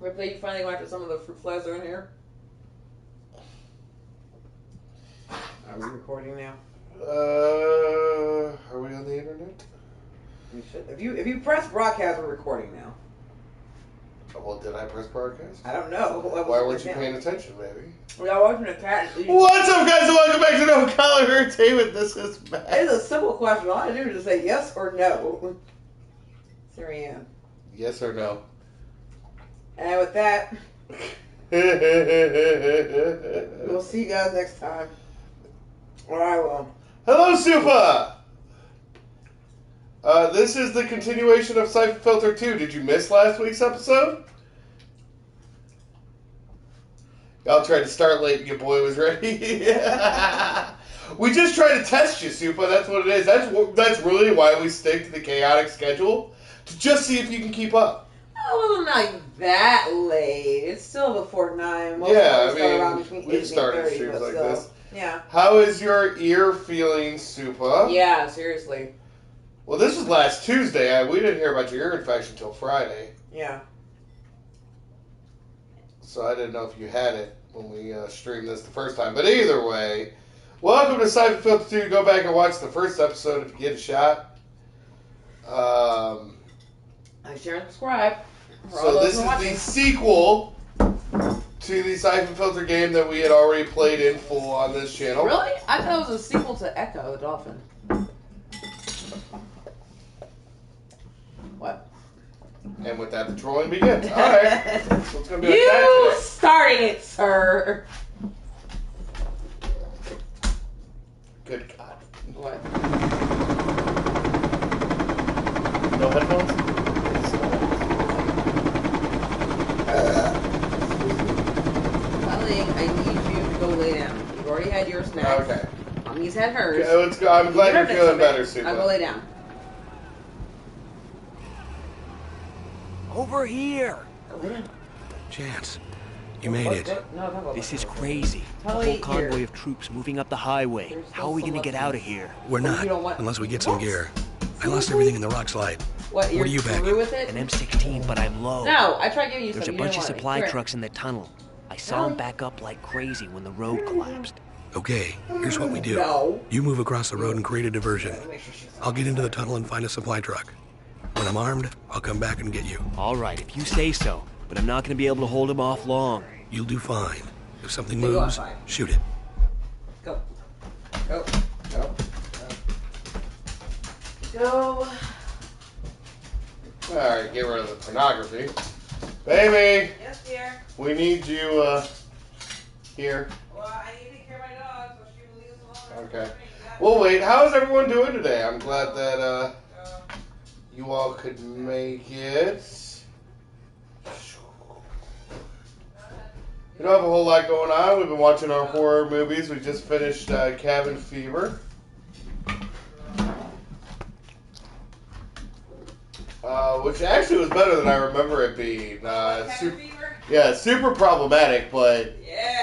Ripley, you finally went after some of the fruit flies that are in here. Are we recording now? Are we on the internet? We should. If you press broadcast, we're recording now. Well, did I press broadcast? I don't know. Why weren't you paying attention, baby? We are watching a cat. What's up, guys, and welcome back to No Color Entertainment. This is Matt. It's a simple question. All I do is just say yes or no. Here I am. Yes or no? And with that, we'll see you guys next time. Or I will. Hello, Supa! This is the continuation of Syphon Filter 2. Did you miss last week's episode? Y'all tried to start late and your boy was ready. We just tried to test you, Supa. That's what it is. That's really why we stick to the chaotic schedule. To just see if you can keep up. Oh, well, not that late. It's still before 9. Most Yeah, I mean, we've started streams like this. Yeah. How is your ear feeling, Supa? Yeah, seriously. Well, this was last Tuesday. We didn't hear about your ear infection until Friday. Yeah. So I didn't know if you had it when we streamed this the first time. But either way, welcome to Syphon Filter 2. Go back and watch the first episode if you get a shot. Like, share, and subscribe. So this is the sequel to the Syphon Filter game that we had already played in full on this channel. Really? I thought it was a sequel to Echo the Dolphin. What? And with that, the trolling begins. All right. So it's going to be You started it, sir. Good God. What? No headphones? I need you to go lay down. You've already had your snack. Okay. Mommy's had hers. Okay, let's go. I'm glad you're feeling better, Supa. I'll go lay down. Over here! Chance, you made it. This is crazy. A whole convoy of troops moving up the highway. How are we gonna get out of here? We're not, unless we get some gear. I lost everything in the rock slide. What are you back? With it? An M16, but I'm low. No, I tried giving you There's some. There's a bunch of supply trucks in the tunnel. I saw them back up like crazy when the road collapsed. Okay, here's what we do. No. You move across the road and create a diversion. I'll get into the tunnel and find a supply truck. When I'm armed, I'll come back and get you. All right, if you say so. But I'm not going to be able to hold him off long. You'll do fine. If something moves, shoot it. Go. Go. Go. Go. All right, get rid of the pornography. Baby! Yes, dear? We need you, here. Well, I need to take care of my dog, so she will leave us alone. Okay. Well, wait, how is everyone doing today? I'm glad that, you all could make it. We don't have a whole lot going on. We've been watching our horror movies. We just finished Cabin Fever. Which actually was better than I remember it being. Cabin Fever? Yeah, super problematic, but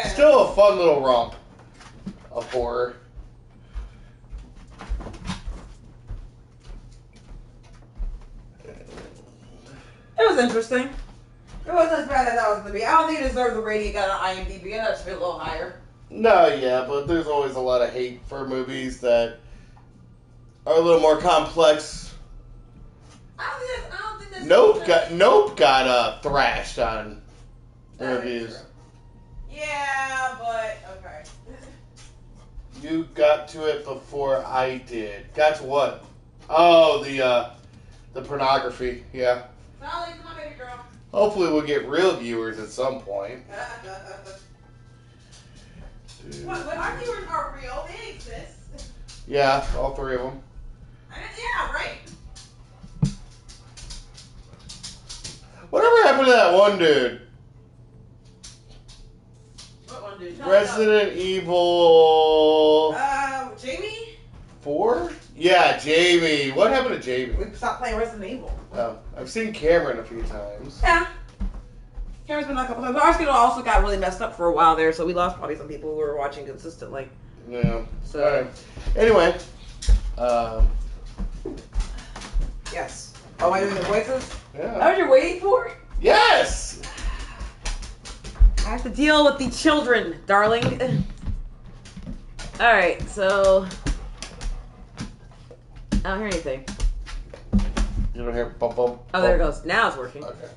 still a fun little romp of horror. It was interesting. It wasn't as bad as I was going to be. I don't think it deserved the rating it got on IMDb. I thought it should be a little higher. No, yeah, but there's always a lot of hate for movies that are a little more complex. I don't think that's Nope got thrashed on the reviews. Yeah, but okay. You got to it before I did. Got to what? Oh, the pornography. Yeah. Molly, come on, baby girl. Hopefully we'll get real viewers at some point. What? But our viewers are real. They exist. Yeah, all three of them. Yeah, right. Whatever happened to that one dude? What one dude? Resident Evil... Jamie? 4? Yeah, Jamie. What happened to Jamie? We stopped playing Resident Evil. Oh, I've seen Cameron a few times. Yeah. Cameron's been on a couple times. Our schedule also got really messed up for a while there, so we lost probably some people who were watching consistently. Yeah. So. All right. Anyway. Yes. Oh, am I doing the voices? Yeah. That what you're waiting for? Yes! I have to deal with the children, darling. Alright, so... I don't hear anything. You don't hear bump, bump? Oh, there it goes. Now it's working. Okay.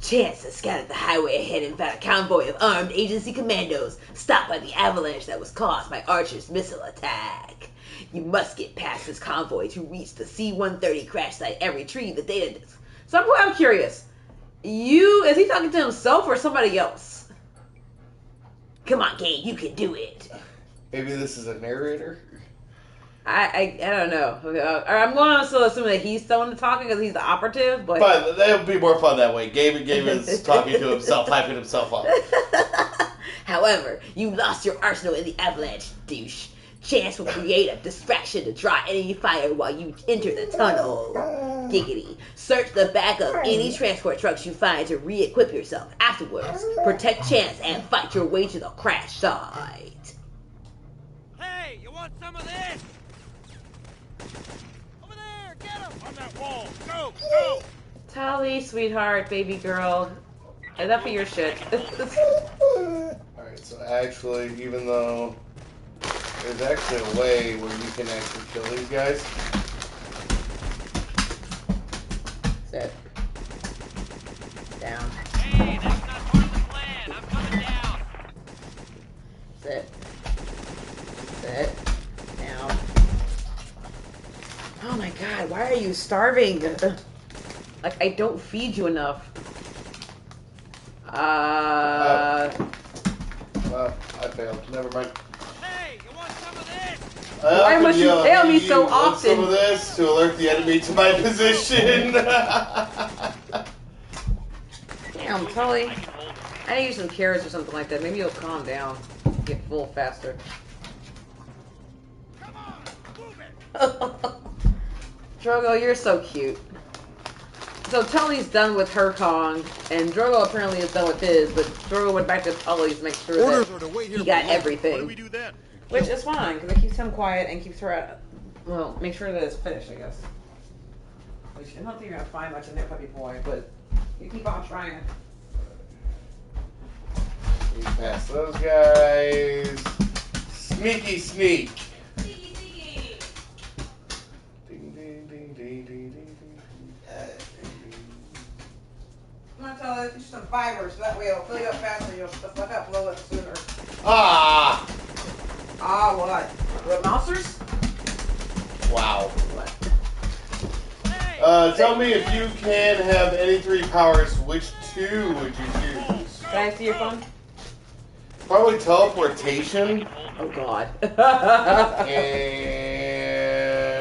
Chance has scouted the highway ahead and found a convoy of armed agency commandos stopped by the avalanche that was caused by Archer's missile attack. You must get past this convoy to reach the C-130 crash site and retrieve the data disk. So I'm curious. Is he talking to himself or somebody else? Come on, Gabe, you can do it. Maybe this is a narrator? I don't know. I'm going to still assume that he's the one talking because he's the operative, but that would be more fun that way. Gabe is talking to himself, hyping himself up. However, you lost your arsenal in the avalanche, douche. Chance will create a distraction to draw enemy fire while you enter the tunnel. Giggity. Search the back of any transport trucks you find to re-equip yourself. Afterwards, protect Chance and fight your way to the crash site. Hey, you want some of this? Over there, get him! On that wall, go, go! Tally, sweetheart, baby girl. Enough of your shit. Alright, so actually, even though there's actually a way where you can actually kill these guys. Sit. Down. Hey, that's not part of the plan. I'm coming down. Sit. Sit. Down. Oh my god, why are you starving? Like, I don't feed you enough. Well, I failed. Never mind. Hey, you want some of this? Why must you fail me so Want often? some of this to alert the enemy to my position. Damn, Tully. I need you some carrots or something like that. Maybe you'll calm down. Get full faster. Come on, move it. Drogo, you're so cute. So Tully's done with her Kong, and Drogo apparently is done with his, but Drogo went back to Tully's to make sure that he got everything. we do then? Which is fine, because it keeps him quiet and keeps her at, well, make sure that it's finished, I guess. Which I don't think you're going to find much in there, puppy boy, but you keep on trying. You pass those guys. Sneaky sneak. Sneaky, sneaky. Ding, ding, ding, ding, ding, ding, ding. I'm going to tell you, just some fibers, so that way it'll fill you up faster, you'll shut the fuck up a little bit sooner. Ah! Ah, what? What, monsters? Wow. What? Tell me if you can have any three powers, which two would you choose? Can I see your phone? Probably teleportation Oh, God.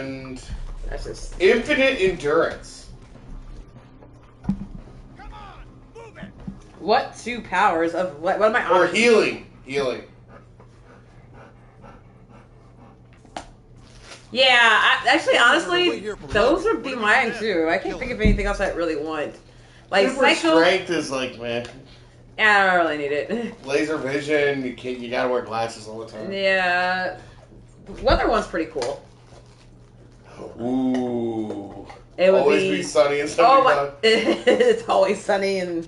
and That's just... infinite endurance. What two powers of what? What am I on? Or healing. Healing. Yeah, actually, honestly, those would be mine too. I can't think of anything else I really want. Like Super Psycho. strength is like, man. Yeah, I don't really need it. Laser vision, you gotta wear glasses all the time. Yeah, Weather one's pretty cool. Ooh. It would always be sunny and Oh, sunny. it's always sunny in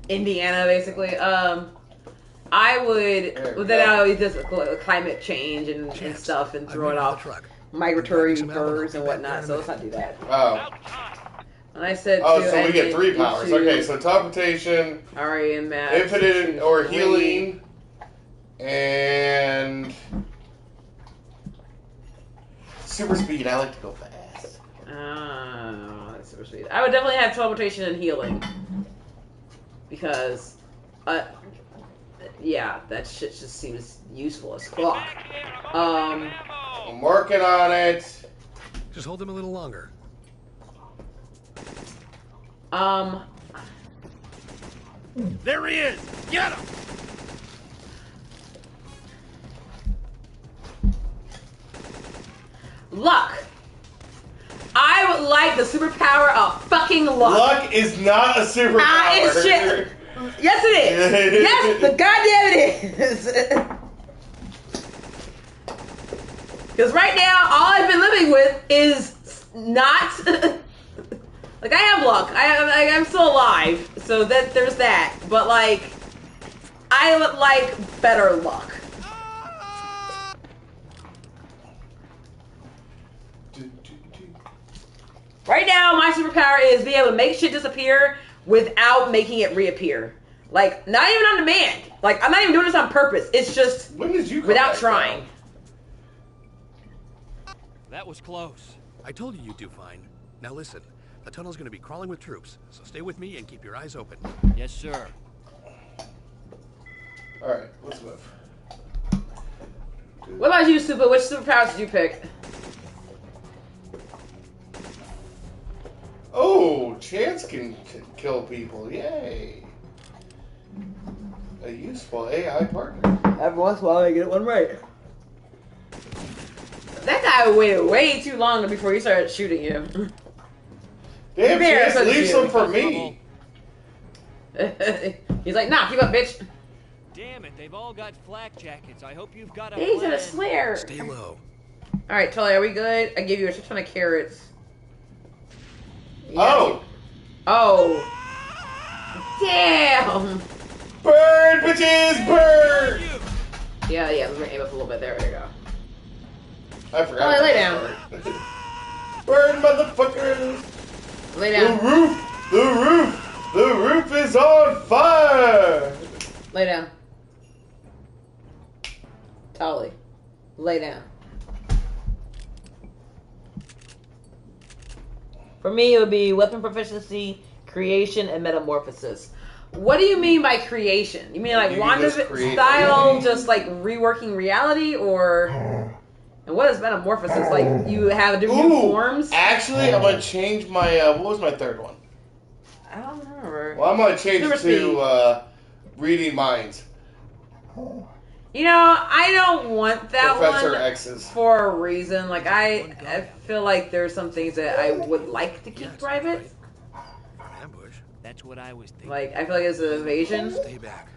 Indiana, basically. I would then I would just climate change and stuff and throw it off migratory birds and whatnot. So let's not do that. Oh. And I said, So we get three powers. Okay, so teleportation, Ari and Matt, infinite or healing, and super speed. I like to go fast. That's super sweet. I would definitely have teleportation and healing because, yeah, that shit just seems useful as fuck. I'm working on it. Just hold them a little longer. There he is! Get him! Luck. I would like the superpower of fucking luck. Luck is not a superpower. It's shit. Yes, it is. Yes, the goddamn it is. Because right now, all I've been living with is not luck. I'm still alive, so there's that. But like, I would like better luck. Right now, my superpower is being able to make shit disappear without making it reappear. Like, not even on demand. Like, I'm not even doing this on purpose. It's just When did you come without back trying. down? That was close. I told you you'd do fine. Now listen, the tunnel's gonna be crawling with troops, so stay with me and keep your eyes open. Yes, sir. Alright, let's move. What about you, Super? Which superpowers did you pick? Oh, Chance can kill people. Yay. A useful AI partner. Every once in a while, I get one right. That guy waited way too long before he started shooting you. Damn, Bear, Chance, leave some for me. He's like, nah, keep up, bitch. Damn it, they've all got flak jackets. I hope you've got a He's in plan. a snare. Stay low. Alright, Tully, are we good? I gave you a shit ton of carrots. Yeah. Oh! Oh. Damn! Burn, bitches, burn! Yeah, let me aim up a little bit. There we go. I forgot. Oh, about lay that down. part. Burn, motherfuckers! Lay down. The roof is on fire! Lay down. Tully. Lay down. For me, it would be weapon proficiency, creation, and metamorphosis. What do you mean by creation? You mean like You Wanda just create style, anything. just like reworking reality, or? And what is metamorphosis? Like you have different new forms? Actually, I'm gonna change my. What was my third one? I don't remember. Well, I'm gonna change Super it speed. to reading minds. You know, I don't want that Professor one X's. for a reason. Like I feel like there's some things that I would like to keep private. Ambush. That's what I was thinking. Like I feel like it's an evasion. Stay back.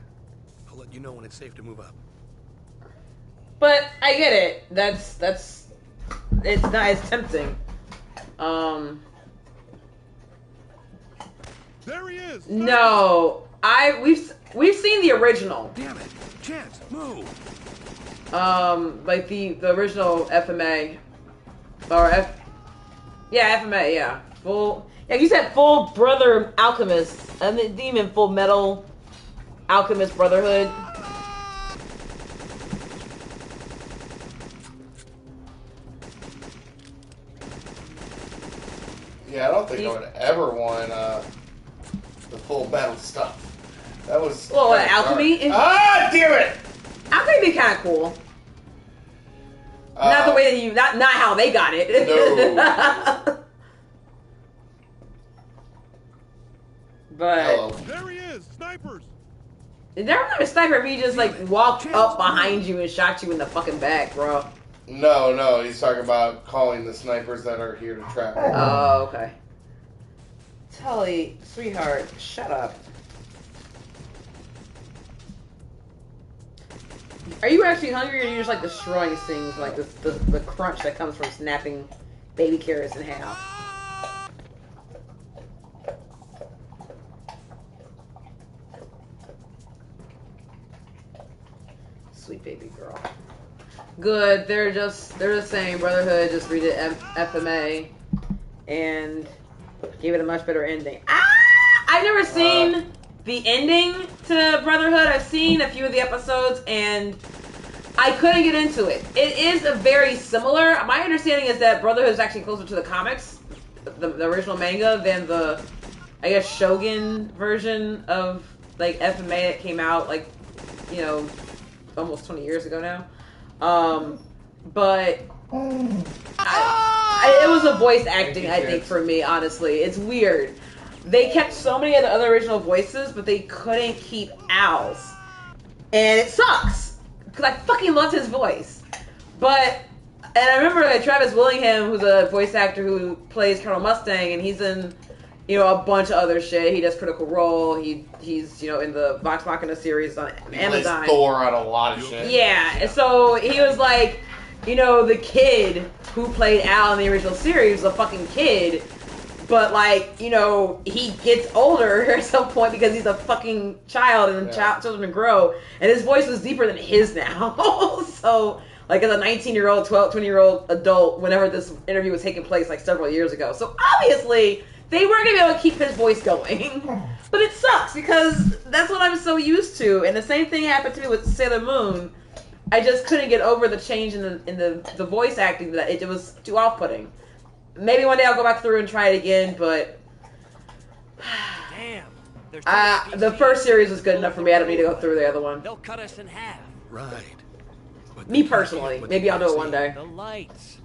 I'll let you know when it's safe to move up. But I get it. That's it's not as tempting. There he is. No, we've seen the original. Damn it! Chance, move! Like the original FMA or FMA, yeah, full. Yeah, you said Full Brother Alchemist, and the Demon Full Metal Alchemist Brotherhood. Yeah, I don't think I would ever want the full metal stuff. That was. Well, what, kinda alchemy? dark. Ah, damn it! Alchemy be kind of cool. Not the way that you, not how they got it. No. But Hello. There he is. Snipers. never mind a sniper if he just like walked up behind you and shot you in the fucking back, bro. No, he's talking about calling the snipers that are here to trap him. Oh, okay. Tully, sweetheart, shut up. Are you actually hungry, or are you just like destroying things, like the crunch that comes from snapping baby carrots in half? Sweet baby girl. Good. They're the same. Brotherhood just read it FMA and gave it a much better ending. I've never seen the ending to Brotherhood. I've seen a few of the episodes and I couldn't get into it. It is a very similar. My understanding is that Brotherhood is actually closer to the comics, the original manga, than the, I guess, Shogun version of like FMA that came out like, you know, almost 20 years ago now. But it was a voice acting, I think, for me, honestly. It's weird. They kept so many of the other original voices, but they couldn't keep Al's. And it sucks. Because I fucking loved his voice. And I remember Travis Willingham, who's a voice actor who plays Colonel Mustang, and he's in, you know, a bunch of other shit. He does Critical Role. He's, you know, in the Vox Machina series on Amazon. He plays Thor on a lot of shit. Yeah, and so he was like, you know, the kid who played Al in the original series was a fucking kid, But, like, you know, he gets older at some point because he's a fucking child and children grow. And his voice was deeper than his now. So, like, as a 19-year-old, 20-year-old adult, whenever this interview was taking place, like, several years ago. So, obviously, they weren't going to be able to keep his voice going. But it sucks because that's what I'm so used to. And the same thing happened to me with Sailor Moon. I just couldn't get over the change in the voice acting. That it was too off-putting. Maybe one day I'll go back through and try it again, but Damn. The first series was good enough for me. I don't need to go through the other one. They'll cut us in half. Right. But Me personally. Maybe I'll do it one day. The lights.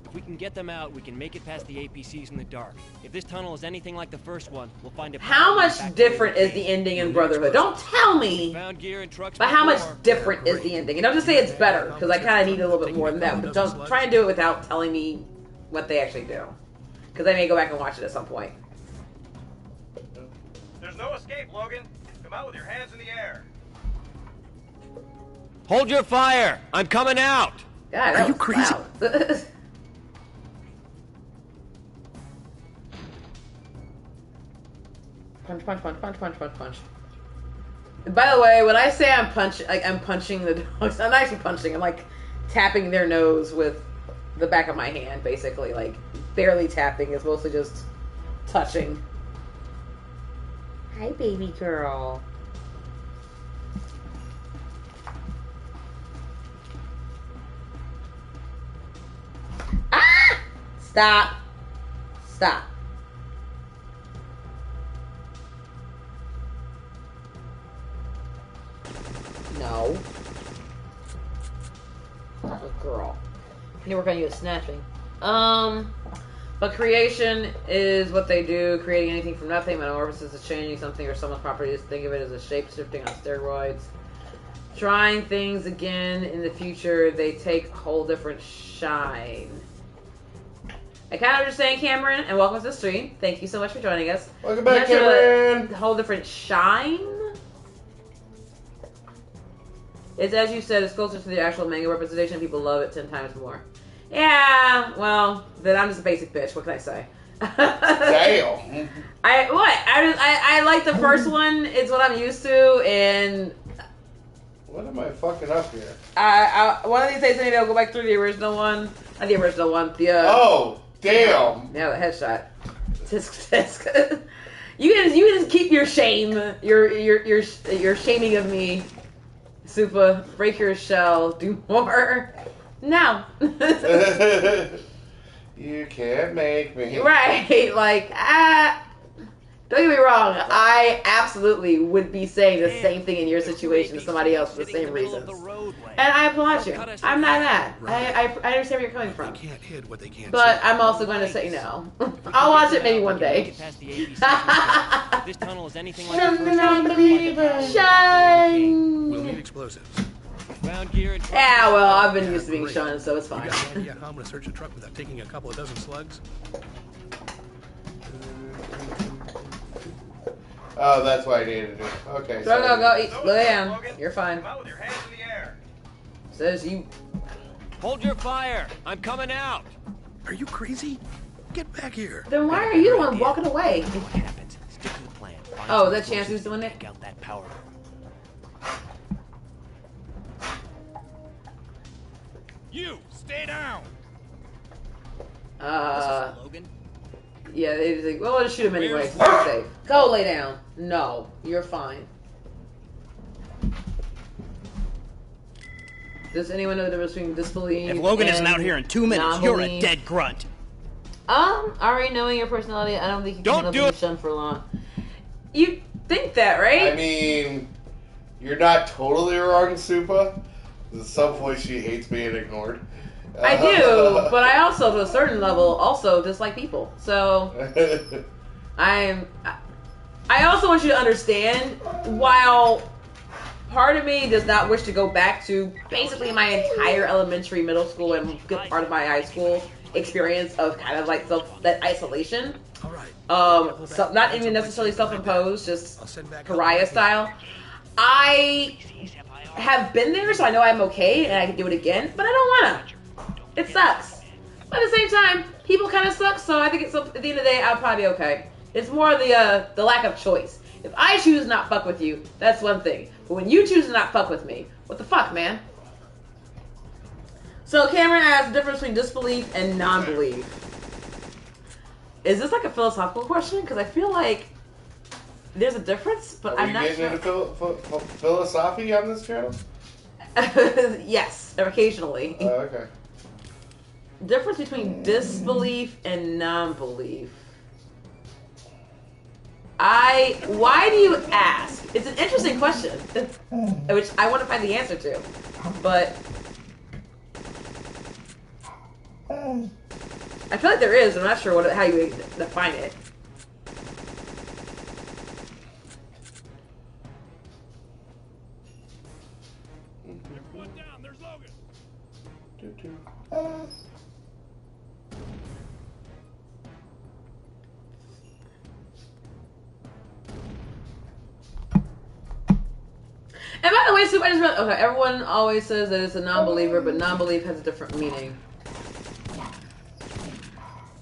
If we can get them out, we can make it past the APCs in the dark. If this tunnel is anything like the first one, we'll find a... How much different is the ending in Brotherhood? Don't tell me! Found gear and trucks But how much before. different is the ending? And don't just say it's better, because I kind of need a little bit more than that. But don't try and do it without telling me what they actually do. Because I may go back and watch it at some point. There's no escape, Logan. Come out with your hands in the air. Hold your fire! I'm coming out! God, Are you crazy? Punch, punch, punch, punch, punch, punch, punch. And by the way, when I say I'm punching the dogs, I'm not actually punching. I'm like tapping their nose with the back of my hand, basically. Like barely tapping. It's mostly just touching. Hi, baby girl. Ah! Stop. Stop. No. Good girl. I need to work on you with snatching. But creation is what they do. Creating anything from nothing. Metamorphosis is changing something or someone's properties. Think of it as a shape shifting on steroids. Trying things again in the future. They take a whole different shine. I kind of understand, Cameron, and welcome to the stream. Thank you so much for joining us. Welcome back, Cameron. A whole different shine. It's, as you said, it's closer to the actual manga representation. People love it 10 times more. Yeah, well, then I'm just a basic bitch. What can I say? Damn. I like the first one. It's what I'm used to, and What am I fucking up here? one of these days maybe I'll go back through the original one. Not the original one. Oh, damn. Yeah, the headshot. You can just keep your shame. Your shaming of me. Supa, break your shell. Do more. No. You can't make me. Right. Like, don't get me wrong. I absolutely would be saying the same thing in your situation to somebody else for the same reasons. And I applaud you. I'm not mad. I understand where you're coming from. They can't hit what they can't But see. I'm also going to say no. I'll watch it maybe one day. This tunnel is anything like the first one. Shine. We'll need explosives. Found gear and trucks Yeah, well, I've been used to being shunned, so it's You fine. got any idea how I'm gonna search a truck without taking a couple of dozen slugs? Oh, that's what I needed to do. Okay. Go, eat. No Lay escape, down. Logan. You're fine. Come out with your hands in the air. Says you. Hold your fire! I'm coming out! Are you crazy? Get back here. Then why are you the one walking away? What happens? Stick to the plan. Find Oh, some that Chance who's explosives doing and it? take out that power. You, stay down. Logan? Yeah, they just like, well, let's shoot him anyway. You're safe. Go lay down. No, you're fine. Does anyone know the difference between disbelief? If Logan isn't and out here in 2 minutes, you're a non-belief? dead grunt. Already knowing your personality, I don't think you can Don't do be it. shunned for long. You think that, right? I mean, you're not totally wrong, Supa. At some point, she hates being ignored. I do, but I also, to a certain level, also dislike people. So I also want you to understand, while part of me does not wish to go back to basically my entire elementary, middle school, and good part of my high school experience of kind of like that isolation. All right. So not even necessarily self-imposed, I'll just send back pariah style. I have been there, so I know I'm okay and I can do it again, but I don't wanna. It sucks. But at the same time, people kind of suck, so I think it's at the end of the day, I'll probably be okay. It's more the lack of choice. If I choose to not fuck with you, that's one thing. But when you choose to not fuck with me, what the fuck, man? So Cameron asks the difference between disbelief and non-belief. Is this like a philosophical question? Because I feel like there's a difference, but I'm not sure. Are we getting into philosophy on this channel? Yes, occasionally. Okay. Difference between disbelief and non-belief. Why do you ask? It's an interesting question, which I want to find the answer to, but I feel like there is. I'm not sure how you define it. Everyone down. There's Logan. And by the way, Soup, I just realized, okay, everyone always says that it's a non-believer, but non-belief has a different meaning.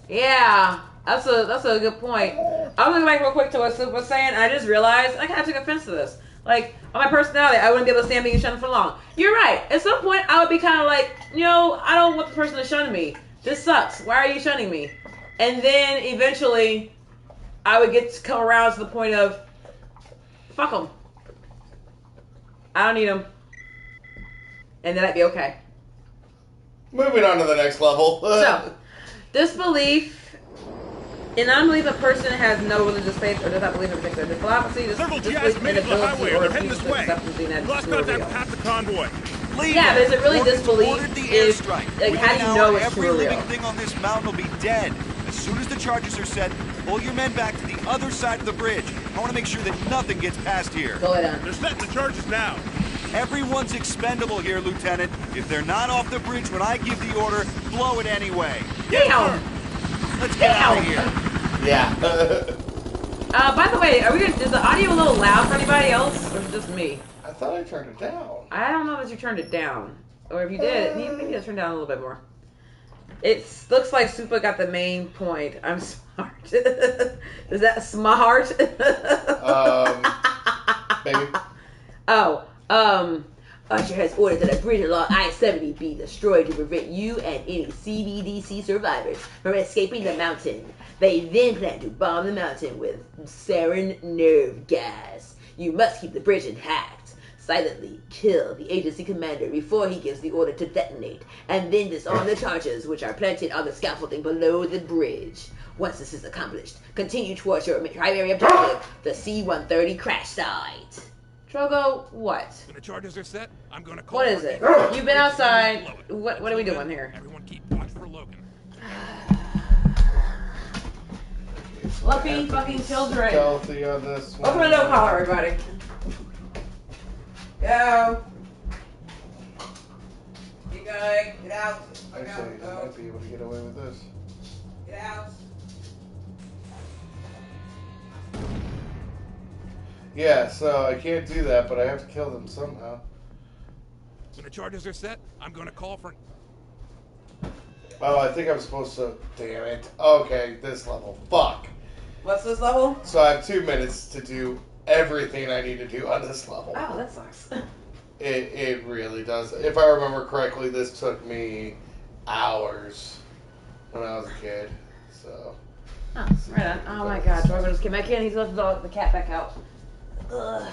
Yeah, that's a good point. I'm looking back real quick to what Soup was saying, and I just realized I kind of took offense to this. Like, on my personality, I wouldn't be able to stand being shunned for long. You're right. At some point, I would be kind of like, I don't want the person to shun me. This sucks. Why are you shunning me? And then eventually, I would get to come around to the point of, fuck them. I don't need them. And then I'd be okay. Moving on to the next level. So, disbelief. In unbelief, a person has no religious faith or does not believe in a particular philosophy. Several jazz made it to the highway. They're heading this way. Lost contact with half the convoy. Yeah, but is it really disbelief? Ordered the airstrike. Like, how do you know it's every real? living thing on this mountain will be dead. As soon as the charges are set, pull your men back to the other side of the bridge. I want to make sure that nothing gets past here. Go ahead. They're setting the charges now. Everyone's expendable here, Lieutenant. If they're not off the bridge when I give the order, blow it anyway. Damn! Let's get out of here. Yeah. By the way, is the audio a little loud for anybody else, or is it just me? I thought I turned it down. I don't know that you turned it down, or if you did, maybe you turned down a little bit more. It looks like Supa got the main point. I'm smart. Is that smart? Maybe. Usher has ordered that a bridge along I-70 be destroyed to prevent you and any CBDC survivors from escaping the mountain. They then plan to bomb the mountain with sarin nerve gas. You must keep the bridge intact. Silently kill the agency commander before he gives the order to detonate, and then disarm the charges which are planted on the scaffolding below the bridge. Once this is accomplished, continue towards your primary objective, the C-130 crash site. Drogo, what? When the charges are set, I'm gonna call. What is it? You've been outside. What are we doing here? Everyone keep watch for Logan. Lucky fucking children. Stealthy on this one. Open the no collar, everybody. Go. Keep going. Get out. Actually, I might be able to get away with this. Get out. Yeah, so I can't do that, but I have to kill them somehow. When the charges are set, I'm gonna call for. Oh, I think I'm supposed to. Damn it. Okay, this level. Fuck. What's this level? So I have 2 minutes to do everything I need to do on this level. Oh, that sucks. It really does. If I remember correctly, this took me hours when I was a kid. So. Oh, right on. Oh my god, Drogo just came back in. He's left the cat back out. Ugh.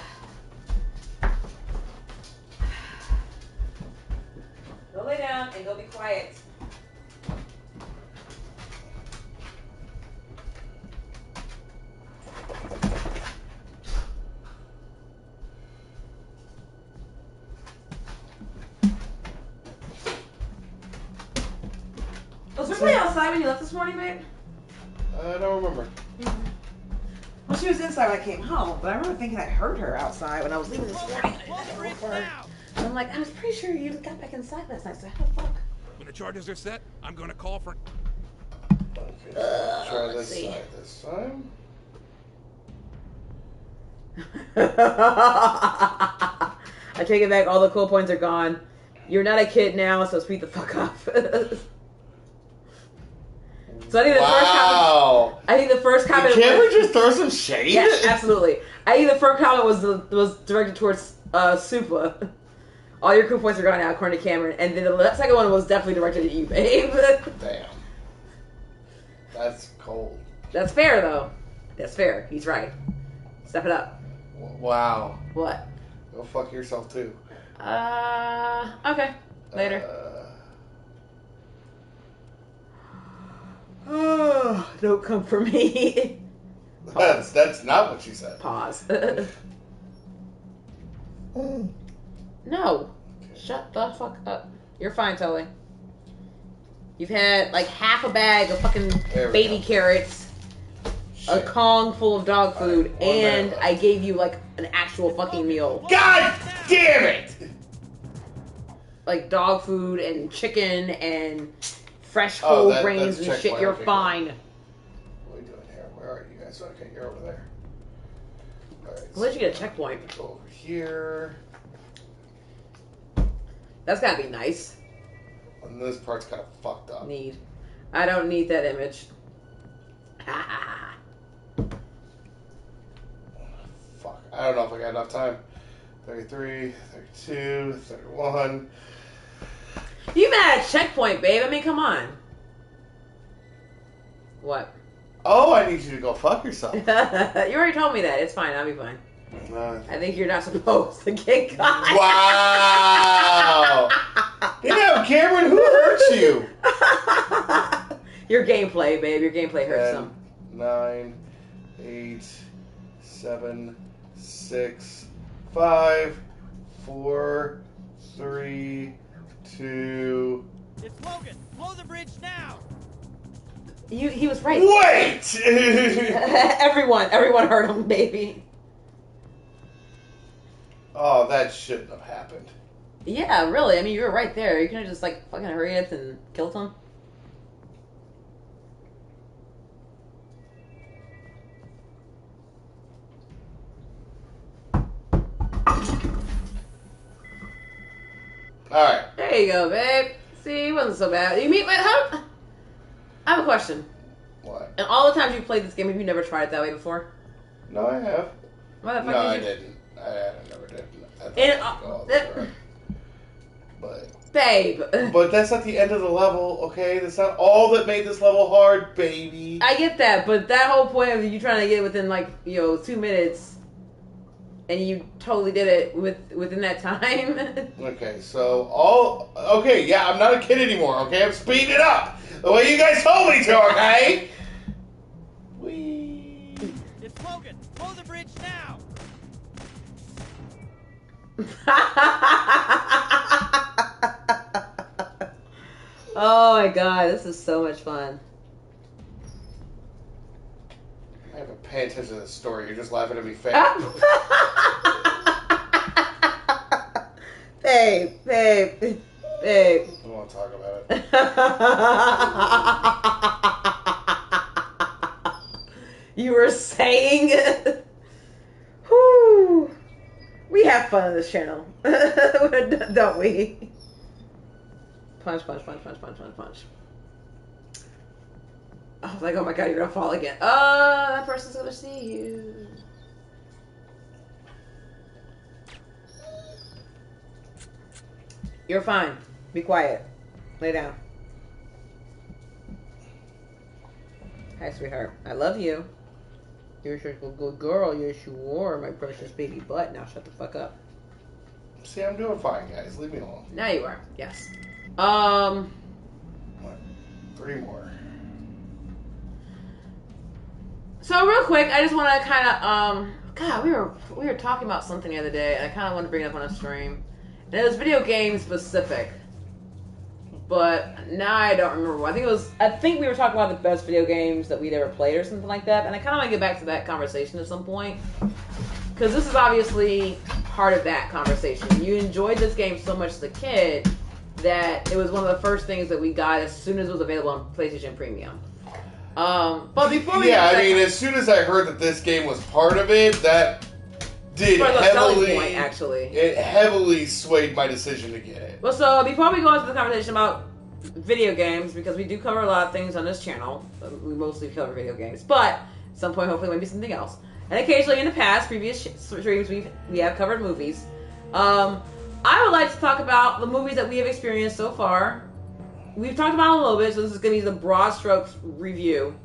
Go lay down and go be quiet. Was Ripley outside when you left this morning, babe? I don't remember. Well, she was inside when I came home, but I remember thinking I heard her outside when I was leaving this morning. And I'm like, I was pretty sure you got back inside last night, so how the fuck? When the charges are set, I'm gonna call for. Okay, so try let's this see. side this time. I take it back, all the cool points are gone. You're not a kid now, so speed the fuck up. So I think the first comment. I think the first comment. Can't we just throw some shade? Yes, absolutely. I think the first comment was directed towards Supa. All your cool points are gone now, according to Cameron. And then the second one was definitely directed at you, babe. Damn. That's cold. That's fair, though. That's fair. He's right. Step it up. Wow. What? Go fuck yourself, too. Okay. Later. Don't come for me. That's not what she said. Pause. No. Shut the fuck up. You're fine, Tully. You've had like half a bag of fucking baby carrots, a Kong full of dog food, and I gave you like an actual fucking meal. God damn it! Like dog food and chicken and fresh whole grains and shit. You're fine. What are we doing here? Where are you guys? Okay, you're over there. Alright. Where'd you get a checkpoint? Go over here. That's gotta be nice. And this part's kind of fucked up. I don't need that image. Fuck. I don't know if I got enough time. 33, 32, 31. You mad at checkpoint, babe? I mean, come on. What? Oh, I need you to go fuck yourself. You already told me that. It's fine. I'll be fine. I think you're not supposed to get caught. Wow! Damn, Cameron, who hurt you? Your gameplay, babe. Your gameplay hurts 10, them. 9, 8, 7, 6, 5, 4, 3, 2. It's Logan. Blow the bridge now. He was right. Wait! Everyone heard him, baby. Oh, that shouldn't have happened. Yeah, really. I mean, you were right there. You could have just like fucking hurried up and killed him. Alright. There you go, babe. See, it wasn't so bad. You mean, how? I have a question. What? And all the times you've played this game, have you never tried it that way before? No, I have. Why the fuck No, I did you? didn't. I never did. Babe. But that's not the end of the level, okay? That's not all that made this level hard, baby. I get that, but that whole point of you trying to get within 2 minutes, and you totally did it within that time. Okay, so yeah, I'm not a kid anymore, okay? I'm speeding it up the way you guys told me to, okay? Whee. It's Logan. Blow the bridge now. Oh my god, this is so much fun. I haven't paid attention to the story. You're just laughing at me fake. Babe. I don't want to talk about it. You were saying? Whew. We have fun on this channel. Don't we? Punch. I was like, oh my god, you're gonna fall again. That person's gonna see you. You're fine. Be quiet. Lay down. Hi, sweetheart. I love you. You're such a good girl. Yes, you are, my precious baby butt. Now shut the fuck up. See, I'm doing fine, guys. Leave me alone. Now you are. Yes. What? 3 more. So real quick, I just want to kind of God, we were talking about something the other day, and I kind of want to bring it up on a stream, and it was video game specific, but now I don't remember. I think we were talking about the best video games that we'd ever played or something like that, and I kind of want to get back to that conversation at some point, because this is obviously part of that conversation. You enjoyed this game so much as a kid that it was one of the first things that we got as soon as it was available on PlayStation Premium. But before we as soon as I heard that this game was part of it, that did heavily, point, actually. It heavily swayed my decision to get it. Well, so before we go into the conversation about video games, because we do cover a lot of things on this channel. We mostly cover video games, but at some point, hopefully, maybe something else. And occasionally, in the past, previous streams, we have covered movies. I would like to talk about the movies that we have experienced so far. We've talked about them a little bit, so this is going to be the broad strokes review.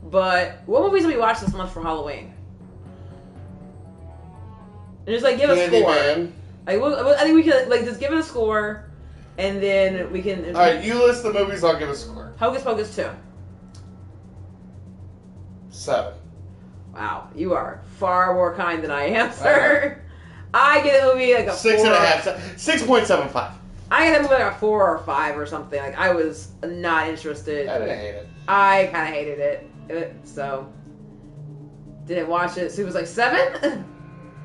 But what movies have we watched this month for Halloween? And just give a score. I think we can just give it a score, and then we can. All right, you list the movies. I'll give a score. Hocus Pocus 2. 7. Wow, you are far more kind than I am, sir. I get a movie a 6.5. 6.75. I get a movie a 4 or 5 or something. I was not interested. I didn't hate it. I kind of hated it. So didn't watch it. Supa's 7.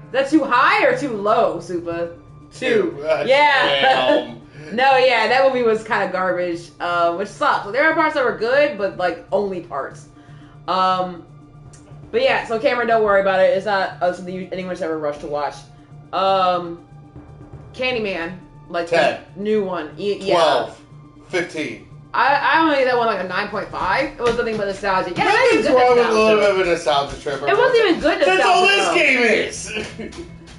Is that too high or too low, Supa? 2. Yeah. No, yeah, that movie was kind of garbage, which sucks. So there are parts that were good, but only parts. But yeah, so Cameron, don't worry about it. It's not something anyone's ever rushed to watch. Candyman, 10. The new one. 12. 15. I only gave that one a 9.5. It was nothing but nostalgia. Yeah, nothing's wrong with a little bit of a nostalgia trip. It wasn't even good nostalgia. That's all this game is.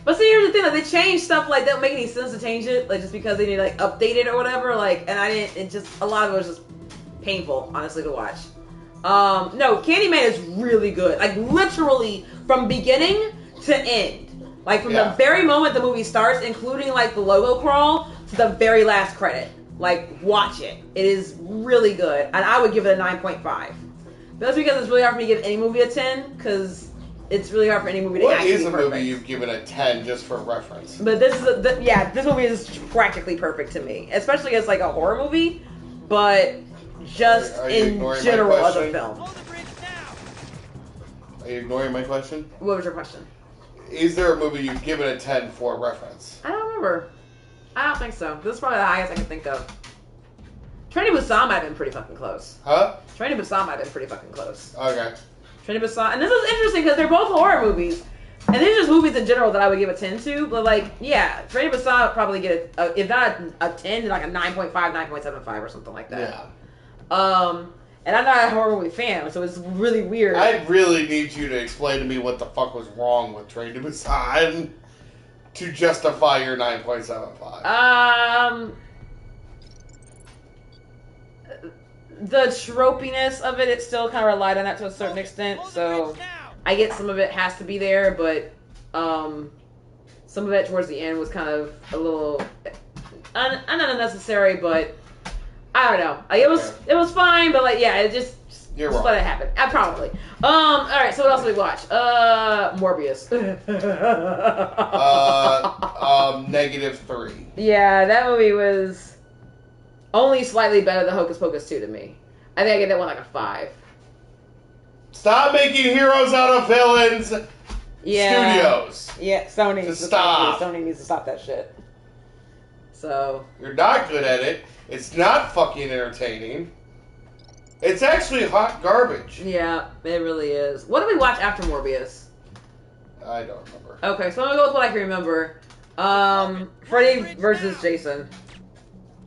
But see, here's the thing: they changed stuff that don't make any sense to change it, just because they need to update it or whatever. And I didn't. It just a lot of it was just painful, honestly, to watch. No, Candyman is really good. Literally from beginning to end. From the very moment the movie starts, including the logo crawl to the very last credit. Watch it. It is really good, and I would give it a 9.5. That's because it's really hard for me to give any movie a 10, because it's really hard for any movie to actually be perfect. What is a movie you've given a 10 just for reference? But this is this movie is practically perfect to me, especially as a horror movie, but just in general as a film. Are you ignoring my question? What was your question? Is there a movie you've given a 10 for reference? I don't remember. I don't think so. This is probably the highest I can think of. Train to Busan might have been pretty fucking close. Huh? Train to Busan might have been pretty fucking close. Okay. Train to Busan, and this is interesting because they're both horror movies, and these are just movies in general that I would give a 10 to. But Train to Busan would probably get if not a 10, then a 9.5, 9.75 or something like that. Yeah. And I'm not a horror movie fan, so it's really weird. I really need you to explain to me what the fuck was wrong with Train to Busan to justify your 9.75. The tropiness of it still kind of relied on that to a certain extent, so I get some of it has to be there, but some of it towards the end was kind of a little not unnecessary, but I don't know. It was fine, but it just let it happen. Probably. All right. So what else did we watch? Morbius. -3. Yeah, that movie was only slightly better than Hocus Pocus 2 to me. I think I get that one a 5. Stop making heroes out of villains. Yeah. Studios. Yeah, Sony. Just stop. Sony needs to stop that shit. So. You're not good at it. It's not fucking entertaining. It's actually hot garbage. Yeah, it really is. What did we watch after Morbius? I don't remember. Okay, so I'm gonna go with what I can remember. Freddy versus Jason.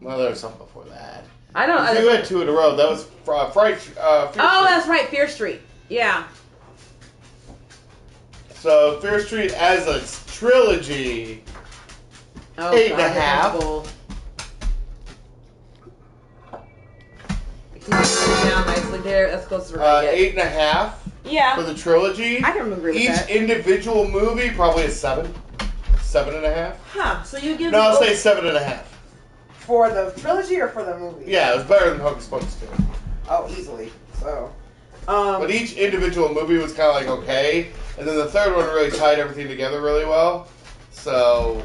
Well, there was something before that. I don't. You had 2 in a row. That was Fear Street. That's right, Fear Street. Yeah. So Fear Street as a trilogy. 8.5. Down nicely there. That's close to right. 8.5. Yeah. For the trilogy. I can agree with that. Each individual movie probably a 7. 7.5. Huh. So you give. No, I'll say 7.5. For the trilogy or for the movie? Yeah, it was better than Hocus Pocus 2. Oh, easily. So. But each individual movie was kind of okay, and then the third one really tied everything together really well. So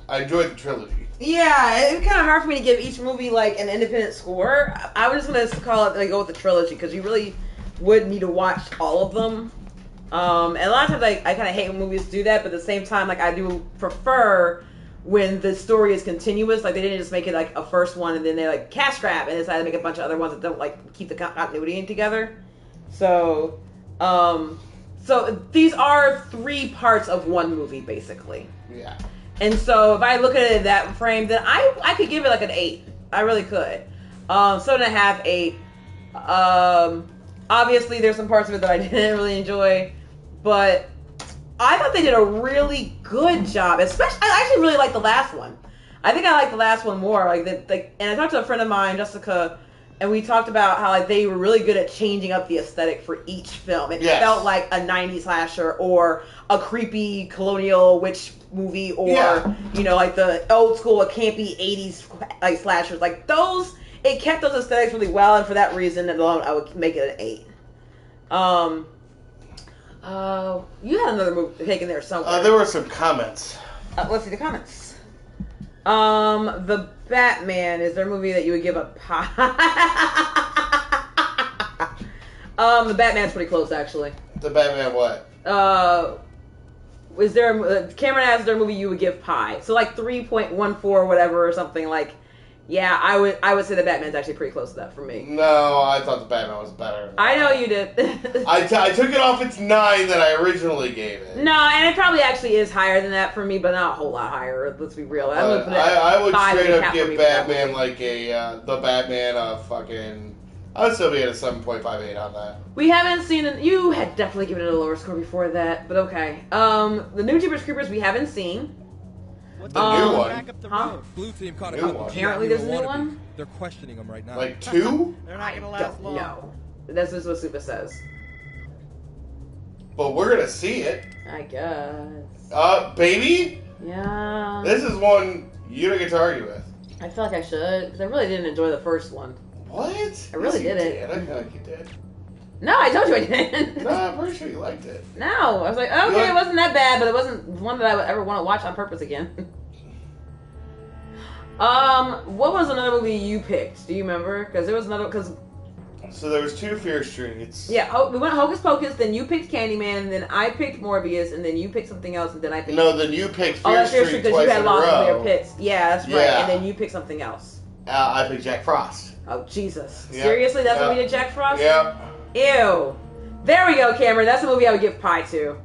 I enjoyed the trilogy. Yeah, it's kind of hard for me to give each movie an independent score. I was just gonna call it go with the trilogy because you really would need to watch all of them. And a lot of times I kind of hate when movies do that, but at the same time I do prefer when the story is continuous. They didn't just make it a first one and then they cash grab and decide to make a bunch of other ones that don't keep the continuity in together. So, so these are 3 parts of one movie basically. Yeah. And so if I look at it in that frame, then I could give it an 8. I really could. 7.5, 8. Obviously, there's some parts of it that I didn't really enjoy, but I thought they did a really good job. Especially, I actually really liked the last one. I think I liked the last one more. And I talked to a friend of mine, Jessica, and we talked about how they were really good at changing up the aesthetic for each film. It felt like a 90s slasher or a creepy colonial witch movie or like the old school campy 80s like slashers. Like those, it kept those aesthetics really well, and for that reason alone, I would make it an 8. You had another movie taken there somewhere. There were some comments. Let's see the comments. The Batman, is there a movie that you would give a pie? The Batman's pretty close, actually. The Batman what? Is there Cameron asked, is there a movie you would give pie? So like 3.14 or whatever or something like. Yeah, I would say the Batman's actually pretty close to that for me. No, I thought the Batman was better. I know you did. I took it off its 9 that I originally gave it. No, and it probably actually is higher than that for me, but not a whole lot higher. Let's be real. I would straight up give Batman like the Batman of fucking. I would still be at a 7.58 on that. We haven't seen it. You had definitely given it a lower score before that, but okay. The new Jeepers Creepers we haven't seen. The new one. Back up the Huh? road. Blue team caught a New couple one. Apparently there's a new one? They're questioning him right now. Like 2? They're not gonna last long. No. That's just what Super says. But we're gonna see it. I guess. Baby? Yeah. This is one you don't get to argue with. I feel like I should, because I really didn't enjoy the first one. What? I really yes, didn't. I feel like you did. No, I told you I didn't. No, I'm pretty sure you liked it. No, I was like, okay, it wasn't that bad, but it wasn't one that I would ever want to watch on purpose again. What was another movie you picked? Do you remember? Because there was another. So there was 2 Fear Streets. Yeah, we went Hocus Pocus, then you picked Candyman, and then I picked Morbius, and then you picked something else, and then I picked. No, then you picked Fear that's Street because twice you had in a lost row. your picks. Yeah, that's right. Yeah. And then you picked something else. I picked Jack Frost. Oh Jesus! Yeah. Seriously, that's Yeah. what we did, Jack Frost. Yeah. Ew. There we go, Cameron. That's a movie I would give pie to.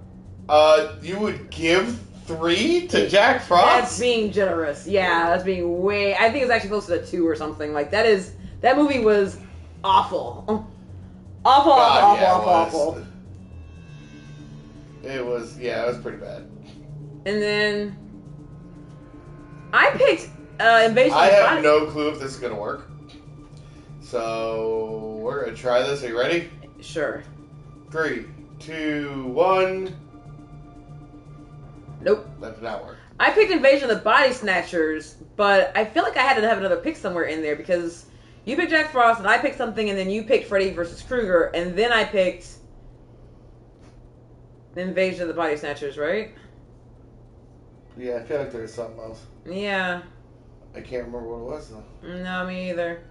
You would give 3 to Jack Frost? That's being generous. Yeah, that's being way. I think it's actually closer to 2 or something. Like that movie was awful. Awful. It was pretty bad. And then I picked Invasion. I have no clue if this is gonna work. So we're gonna try this. Are you ready? Sure. 3, 2, 1. Nope. That did not work. I picked Invasion of the Body Snatchers, but I feel like I had to have another pick somewhere in there because you picked Jack Frost and I picked something, and then you picked Freddy vs. Krueger, and then I picked Invasion of the Body Snatchers, right? Yeah, I feel like there's something else. Yeah. I can't remember what it was though. No, me either.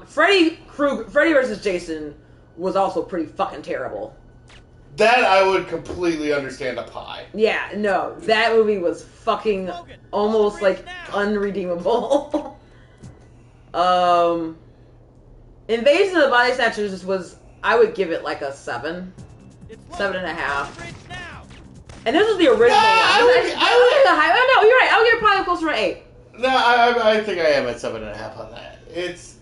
Freddy vs. Jason was also pretty fucking terrible. That I would completely understand a pie. Yeah, no, that movie was fucking almost like unredeemable. Invasion of the Body Snatchers was, I would give it like a 7, 7.5. And this was the original one. I would no, you're right. I would give it probably closer to 8. No, I think I am at 7.5 on that. It's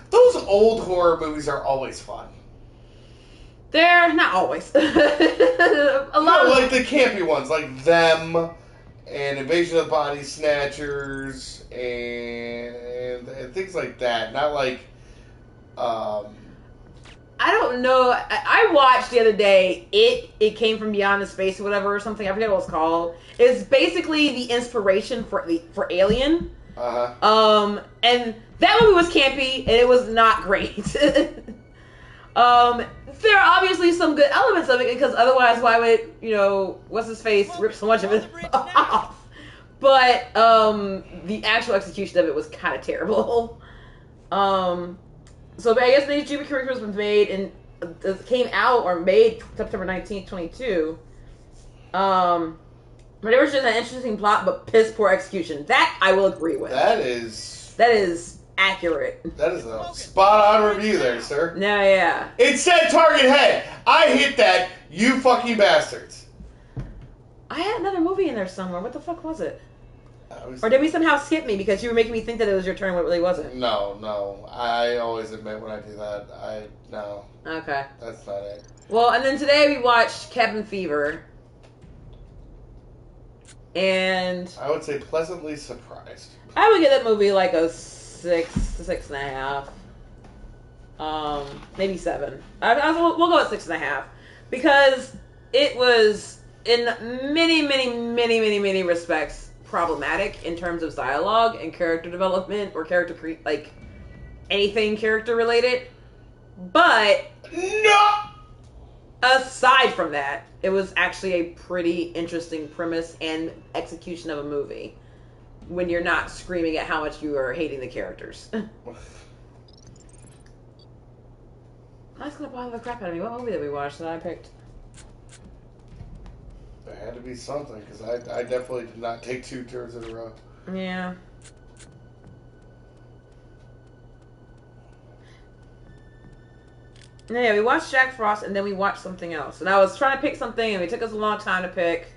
those old horror movies are always fun. They're not always. A lot No, of like the campy ones, like Them and Invasion of the Body Snatchers and things like that. Not like I don't know. I watched the other day. It came from beyond the space or whatever or something. I forget what it's called. It's basically the inspiration for Alien. And that movie was campy and it was not great. There are obviously some good elements of it because otherwise, why would what's his face rip so much of it off? But the actual execution of it was kind of terrible. So I guess the Jeepers Creepers was made and came out or made September 19th, 22. But it was just an interesting plot, but piss poor execution. That I will agree with. That is accurate. That is a spot on review there, sir. No, yeah. It said target head. I hit that. You fucking bastards. I had another movie in there somewhere. What the fuck was it? Or did we somehow skip me because you were making me think that it was your turn when it really wasn't? No. I always admit when I do that. No. Okay. That's not it. Well, and then today we watched Cabin Fever. And I would say pleasantly surprised. I would give that movie like a 6 to 6.5. Maybe 7. We'll go at 6.5 because it was in many respects problematic in terms of dialogue and character development or anything character related. But no. Aside from that, it was actually a pretty interesting premise and execution of a movie when you're not screaming at how much you are hating the characters. That's gonna bother the crap out of me. What movie did we watch that I picked? There had to be something, because I definitely did not take 2 turns in a row. Yeah. Yeah, we watched Jack Frost, and then we watched something else. And I was trying to pick something, and it took us a long time to pick.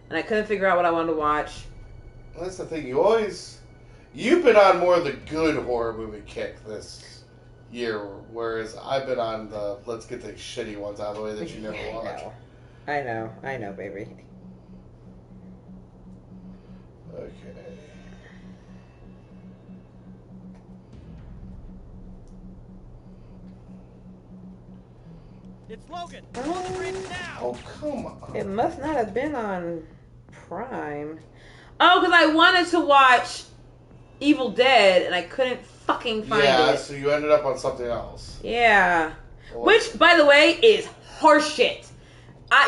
And I couldn't figure out what I wanted to watch. Well, that's the thing. You've been on more of the good horror movie kick this year, whereas I've been on the let's get the shitty ones out of the way that you never watch. I know, baby. Okay. It's Logan! On the bridge now! Oh, come on. It must not have been on Prime. Oh, because I wanted to watch Evil Dead, and I couldn't fucking find it. Yeah, so you ended up on something else. Yeah. Which, by the way, is horseshit.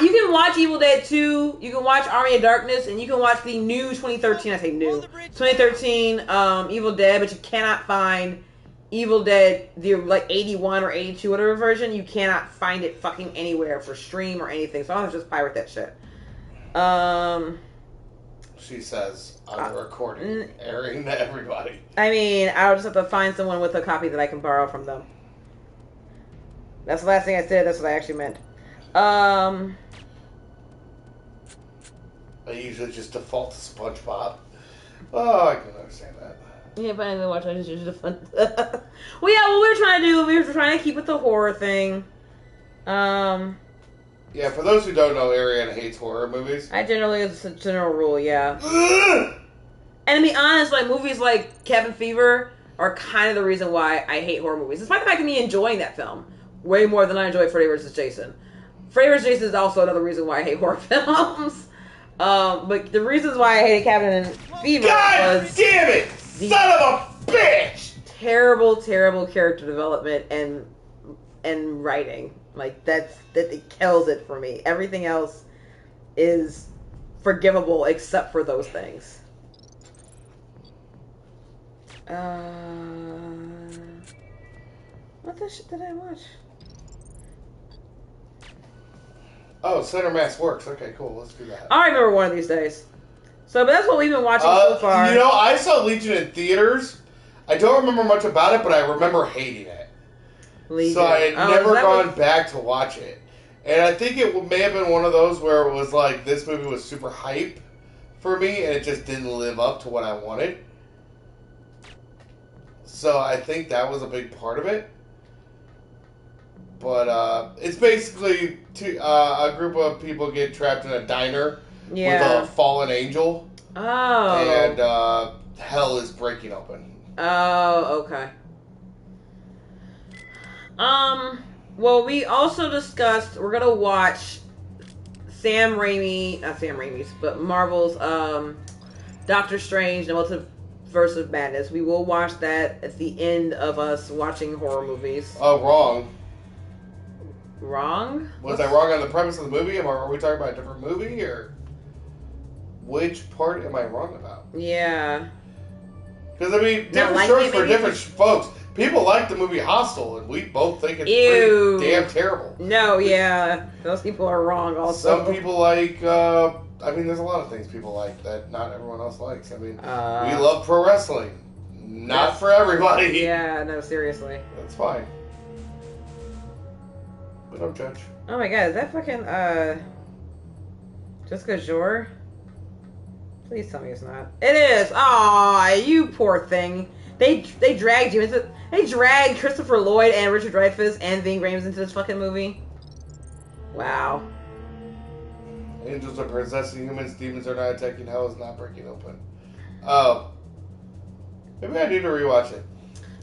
You can watch Evil Dead 2, you can watch Army of Darkness, and you can watch the new 2013, 2013 Evil Dead, but you cannot find Evil Dead, the 81 or 82, whatever version. You cannot find it fucking anywhere for stream or anything, so I'll just pirate that shit. She says on the recording, airing to everybody. I mean, I'll just have to find someone with a copy that I can borrow from them. That's the last thing I said, that's what I actually meant. I usually just default to SpongeBob. Oh, I can understand that. Yeah, but I didn't watch. I just used it fun. Well, yeah. What we were trying to do, we were trying to keep with the horror thing. Yeah, for those who don't know, Ariana hates horror movies. I generally, it's a general rule, yeah. And to be honest, movies like Cabin Fever are kind of the reason why I hate horror movies. Despite the fact of me enjoying that film way more than I enjoy Freddy vs. Jason. Freddy vs. Jason is also another reason why I hate horror films. But the reasons why I hated Cabin Fever was... damn it! Son of a bitch! Terrible character development and writing. That it kills it for me. Everything else is forgivable except for those things. What the shit did I watch? Oh, Center Mass Works. Okay, cool. Let's do that. I'll remember one of these days. So, but that's what we've been watching so far. I saw Legion in theaters. I don't remember much about it, but I remember hating it. Legion. So I had never gone back to watch it. And I think it may have been one of those where it was this movie was super hype for me, and it just didn't live up to what I wanted. So I think that was a big part of it. But it's basically a group of people get trapped in a diner with a fallen angel. Oh. And hell is breaking open. Oh, okay. Well, we also discussed we're gonna watch but Marvel's Doctor Strange: The Multiverse of Madness. We will watch that at the end of us watching horror movies. Oh, wrong. Wrong? Was I wrong on the premise of the movie? Are we talking about a different movie, or which part am I wrong about? Yeah. Because different stories for different folks. People like the movie Hostel, and we both think it's pretty damn terrible. No, yeah, those people are wrong. Also, some people like. There's a lot of things people like that not everyone else likes. we love pro wrestling. Not for everybody. Yeah, no, seriously. That's fine. But don't judge. Oh my god, is that fucking Jessica Joure? Please tell me it's not. It is. Aw, you poor thing. They dragged you into. They dragged Christopher Lloyd and Richard Dreyfuss and Ving Rhames into this fucking movie. Wow. Angels are possessing humans. Demons are not attacking. Hell is not breaking open. Oh. Maybe I need to rewatch it.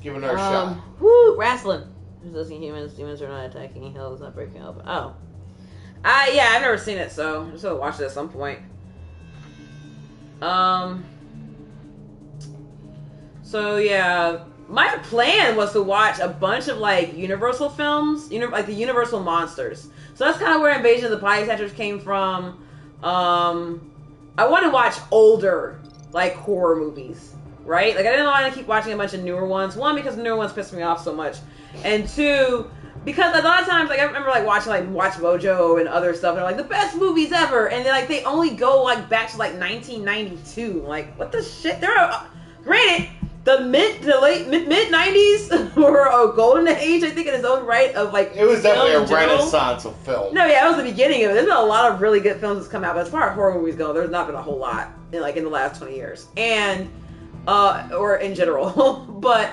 Give it another shot. Woo, wrestling. Possessing humans. Demons are not attacking. Hell is not breaking open. Oh. Yeah, I've never seen it, so I'm just gonna watch it at some point. So yeah, my plan was to watch a bunch of like Universal films, like the Universal monsters. So that's kind of where Invasion of the Body Snatchers came from. I want to watch older like horror movies, right? Like I didn't want to keep watching a bunch of newer ones. One, because the newer ones piss me off so much, and two, because a lot of times, like I remember like watching like Watch Mojo and other stuff, and they're like the best movies ever, and then like they only go like back to like 1992. Like what the shit? There are granted the mid 90s were a golden age, I think, in its own right of like. It was definitely a renaissance of film. No, yeah, it was the beginning of it. There's been a lot of really good films that's come out, but as far as horror movies go, there's not been a whole lot in the last 20 years, and or in general, but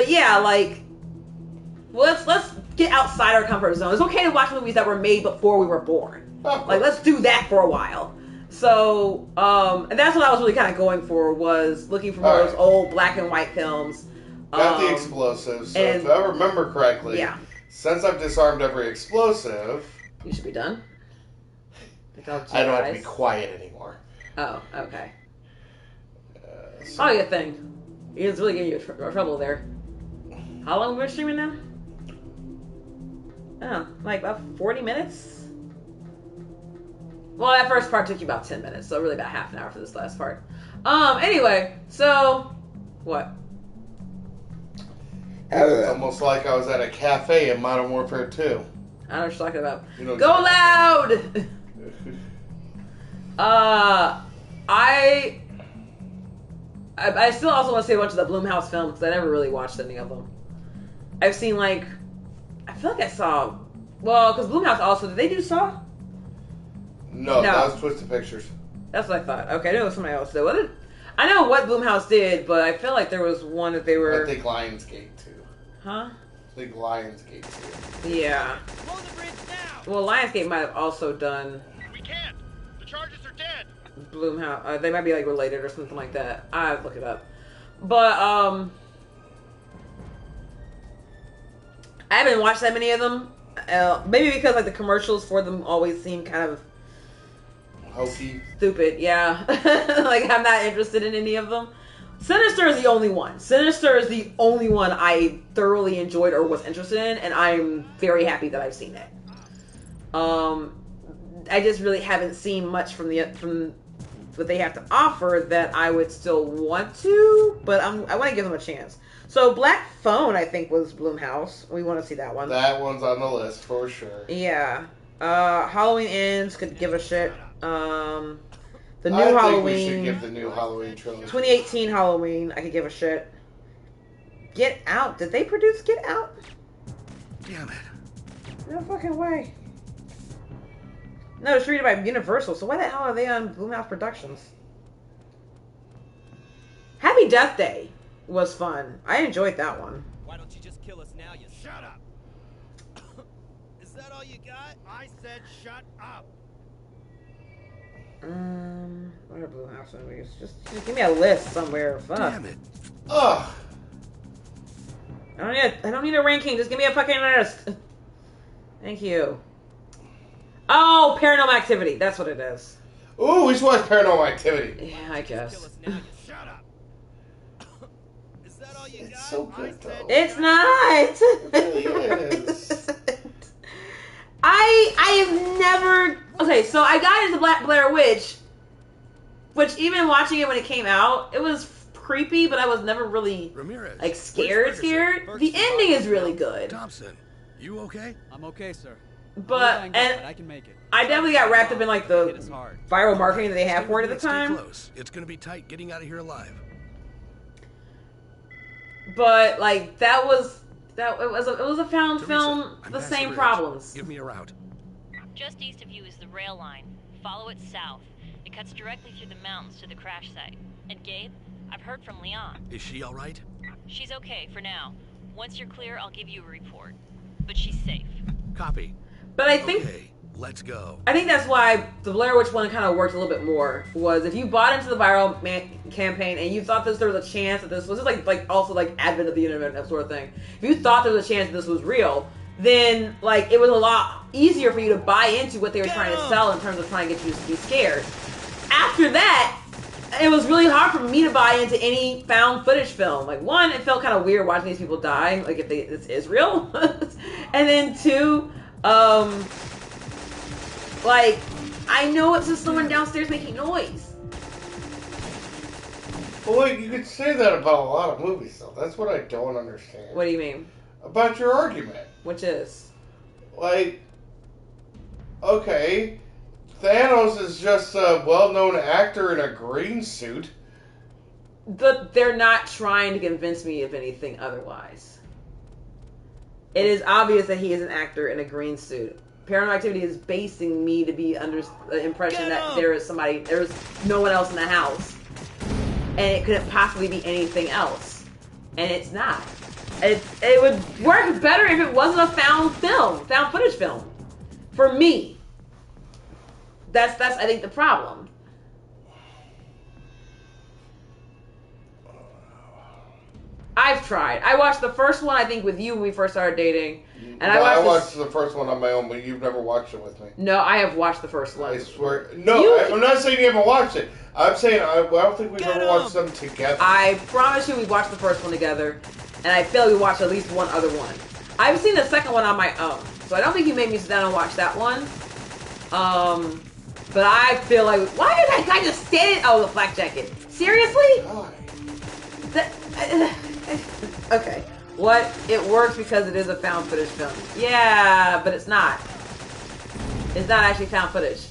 yeah, like. Let's get outside our comfort zone. It's okay to watch movies that were made before we were born. Like, let's do that for a while. So, and that's what I was really kind of going for, was looking for more of those old black and white films. Got the explosives. So if I remember correctly, since I've disarmed every explosive... You should be done. I don't have to be quiet anymore. Oh, okay. Probably a thing. It's really getting you trouble there. How long have we been streaming now? Oh, like about 40 minutes? Well, that first part took you about 10 minutes, so really about half an hour for this last part. Anyway, so, what? It's almost like I was at a cafe in Modern Warfare 2. I don't know what you're talking about. Go loud! I still also want to see a bunch of the Blumhouse films, because I never really watched any of them. I've seen, like, I feel like I saw, well, because Blumhouse also, did they do Saw? No, that was Twisted Pictures. That's what I thought. Okay, I knew it was somebody else. I know what Blumhouse did, but I feel like there was one that they were... I think Lionsgate, too. Huh? I think Lionsgate, too. Yeah. Blow the bridge now! Well, Lionsgate might have also done... We can't! The charges are dead! Blumhouse. They might be, like, related or something like that. I'll look it up. But, I haven't watched that many of them. Maybe because like the commercials for them always seem kind of hokey, stupid. Yeah, like I'm not interested in any of them. Sinister is the only one. Sinister is the only one I thoroughly enjoyed or was interested in, and I'm very happy that I've seen it. I just really haven't seen much from what they have to offer that I would still want to, but I want to give them a chance. So Black Phone, I think, was Blumhouse. We want to see that one. That one's on the list for sure. Yeah. Halloween Ends, could give a shit. The new I Halloween. think we should give the new Halloween trilogy. 2018 Halloween, I could give a shit. Get Out. Did they produce Get Out? Damn it. No fucking way. No, it's rated by Universal, so why the hell are they on Blumhouse Productions? Happy Death Day was fun. I enjoyed that one. Why don't you just kill us now, you... Shut up! Is that all you got? I said shut up! What are Blumhouse movies? Just give me a list somewhere. Fuck. Damn it. Ugh. I don't need a ranking. Just give me a fucking list. Thank you. Oh, Paranormal Activity. That's what it is. Ooh, we should watch Paranormal Activity. Yeah, I guess. Shut up! Is that all you got? It's so good, though. It's not. It really is. I have never... Okay, so I got into Black Blair Witch, which even watching it when it came out, it was creepy, but I was never really Ramirez, like scared. The ending is really good. Thompson, you okay? I'm okay, sir. But I can make it. I definitely got wrapped up in like the It is hard. viral marketing that they have for it at the time. Stay close. It's gonna be tight getting out of here alive. But like it was a found Teresa, film, I'm the past the same bridge. problems. Give me a route. Just east of you is the rail line. Follow it south. It cuts directly through the mountains to the crash site. And Gabe, I've heard from Lian. Is she all right? She's okay for now. Once you're clear, I'll give you a report. But she's safe. Copy. But I think Okay, let's go. I think that's why the Blair Witch one kind of worked a little bit more. Was if you bought into the viral campaign and you thought there was a chance that this was just like also like advent of the internet and that sort of thing. If you thought there was a chance that this was real, then like it was a lot easier for you to buy into what they were trying to sell in terms of trying to get you to be scared. After that, it was really hard for me to buy into any found footage film. Like, one, it felt kind of weird watching these people die, like if this is real. And then two, like, I know it's just someone downstairs making noise. Well, wait, you could say that about a lot of movies, though. That's what I don't understand. What do you mean? About your argument. Which is? Like, okay, Thanos is just a well-known actor in a green suit. But they're not trying to convince me of anything otherwise. It is obvious that he is an actor in a green suit. Paranormal Activity is basing me to be under the impression that there's no one else in the house. And it couldn't possibly be anything else. And it's not. It would work better if it wasn't a found footage film. For me. That's I think the problem. I've tried. I watched the first one, I think, with you when we first started dating. And I watched the first one on my own, but you've never watched it with me. No, I have watched the first one. I swear. No, I'm not saying you haven't watched it. I'm saying I don't think we've ever watched them together. I promise you we watched the first one together. And I feel we watched at least one other one. I've seen the second one on my own. So I don't think you made me sit down and watch that one. But I feel like... Why did that guy just stand... Oh, the flak jacket. Seriously? Okay. What? It works because it is a found footage film. Yeah, but it's not. It's not actually found footage.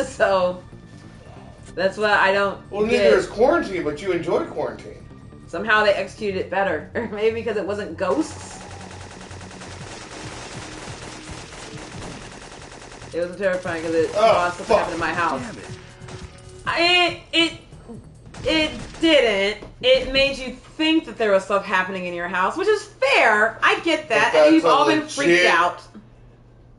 So... That's what I don't Well, neither is Quarantine, but you enjoy Quarantine. Somehow they executed it better. Or maybe because it wasn't ghosts. It was terrifying because it saw something happen in my house. It didn't. It made you think that there was stuff happening in your house, which is fair. I get that. And you've all been freaked out.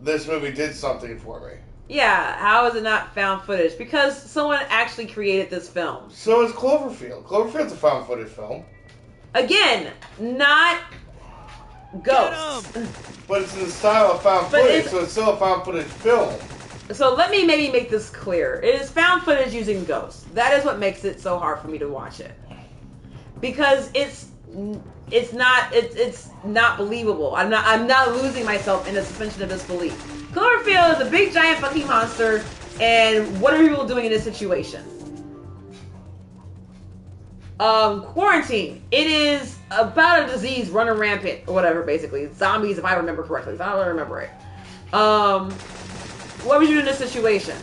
This movie did something for me. Yeah, how is it not found footage? Because someone actually created this film. So is Cloverfield. Cloverfield's a found footage film. Again, not ghosts. But it's in the style of found footage, so it's still a found footage film. So let me maybe make this clear. It is found footage using ghosts. That is what makes it so hard for me to watch it. Because it's not believable. I'm not losing myself in a suspension of disbelief. Cloverfield is a big giant fucking monster, and what are people doing in this situation? Quarantine. It is about a disease running rampant or whatever, basically. Zombies, if I remember correctly. If I don't remember it. What would you do in this situation?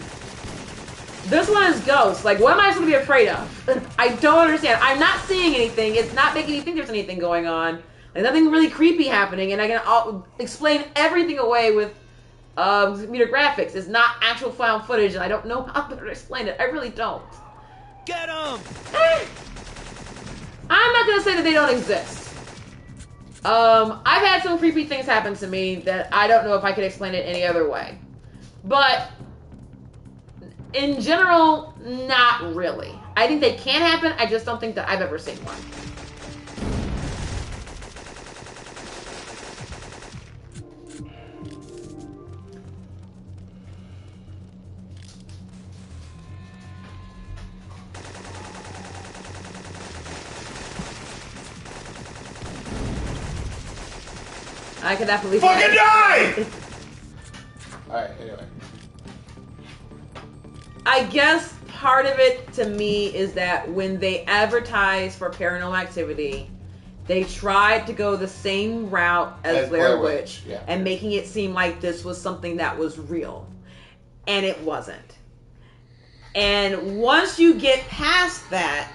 This one is ghosts. Like, what am I supposed to be afraid of? I don't understand. I'm not seeing anything. It's not making me think there's anything going on. Like, nothing really creepy happening, and I can explain everything away with computer graphics. It's not actual found footage, and I don't know how to explain it. I really don't. Get them! I'm not gonna say that they don't exist. I've had some creepy things happen to me that I don't know if I could explain it any other way. But in general, not really. I think they can happen. I just don't think that I've ever seen one. I cannot believe fucking die! Alright, anyway. I guess part of it to me is that when they advertise for Paranormal Activity, they tried to go the same route as Blair Witch, and making it seem like this was something that was real. And it wasn't. And once you get past that,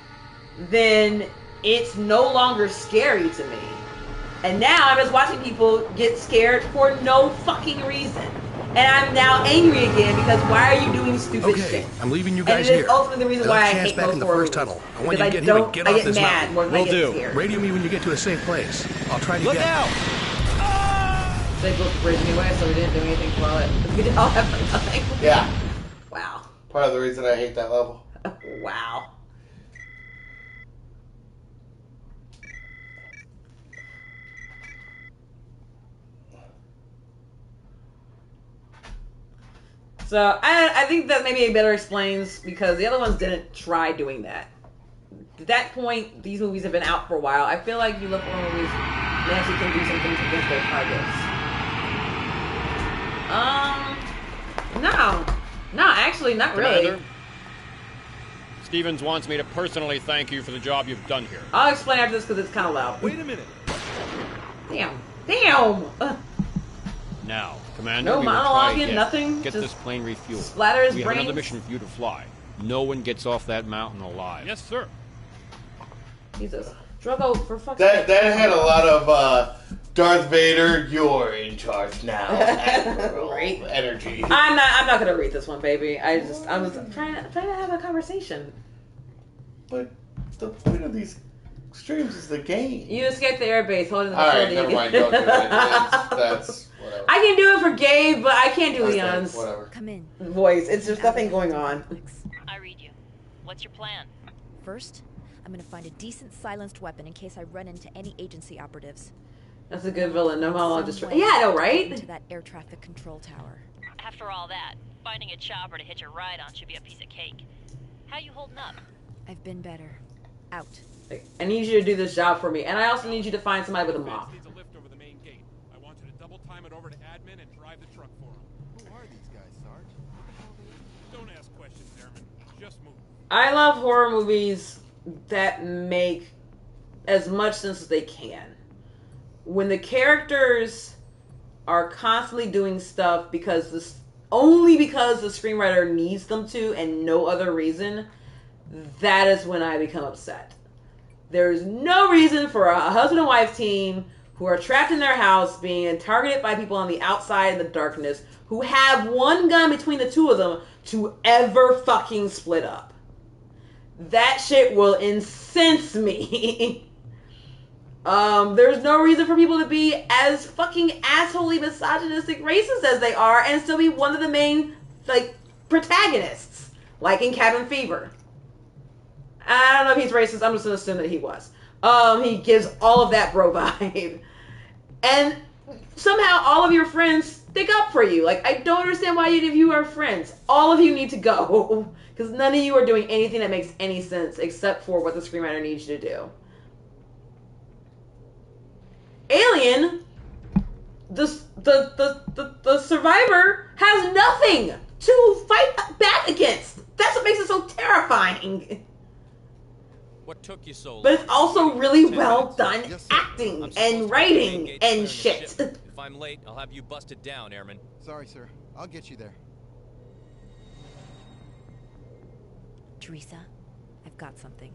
then it's no longer scary to me. And now I'm just watching people get scared for no fucking reason. And And I'm now angry again because why are you doing stupid shit? I'm leaving you And guys it here. is ultimately the reason why I Chance hate back most in the horror first movies. tunnel. I want you to Because get him and get I off get this mad mountain. more than I get scared. Radio me when you get to a safe place. I'll try to Look get... out! They built the bridge anyway, so we didn't do anything for it. We did all have nothing. Yeah. Wow. Part of the reason I hate that level. Wow. So I think that maybe it better explains because the other ones didn't try doing that. At that point, these movies have been out for a while. I feel like you look for movies they actually can do something against their targets. No, actually, not really. Commander, Stevens wants me to personally thank you for the job you've done here. I'll explain after this because it's kind of loud. Wait a minute. Damn. Now, Commander, No we will try monologuing, again. nothing, Get just this plane refueled. splatter his We have another brains. mission for you to fly. No one gets off that mountain alive. Yes, sir. Jesus. Drago, for fuck's That sake. had a lot of Darth Vader, you're in charge now. Admiral Right. energy. I'm not gonna read this one, baby. I was trying to have a conversation. But the point of these streams is the game. You escaped the airbase, holding the Alright, facility. never mind. Don't do it. That's whatever. I can do it for Gabe, but I can't do Okay, Leon's whatever. Come in. voice. It's just nothing going on. I read you. What's your plan? First, I'm gonna find a decent silenced weapon in case I run into any agency operatives. That's a good villain. No monologue, just Some yeah, I know, way right? into that air traffic control tower. After all that, finding a chopper to hitch a ride on should be a piece of cake. How you holding up? I've been better. Out. Like, I need you to do this job for me, and I also need you to find somebody with a mop. Needs a lift over the main gate. I want you to double time it over to admin and drive the truck for him. Who are these guys, Sarge? Don't ask questions, Airman. Just move. I love horror movies that make as much sense as they can. When the characters are constantly doing stuff only because the screenwriter needs them to and no other reason, that is when I become upset. There's no reason for a husband and wife team who are trapped in their house being targeted by people on the outside in the darkness who have one gun between the two of them to ever fucking split up. That shit will incense me. There's no reason for people to be as fucking assholey, misogynistic, racist as they are and still be one of the main, protagonists. Like in Cabin Fever. I don't know if he's racist, I'm just gonna assume that he was. He gives all of that bro vibe. And somehow all of your friends stick up for you. Like, I don't understand why any of you are friends. All of you need to go. Because none of you are doing anything that makes any sense except for what the screenwriter needs you to do. Alien, the survivor has nothing to fight back against. That's what makes it so terrifying. What took you so long? But it's also really 10 well minutes. done Yes, sir. acting I'm supposed and to writing engage clear in and the shit. ship. If I'm late, I'll have you busted down, Airman. Sorry, sir. I'll get you there. Teresa, I've got something.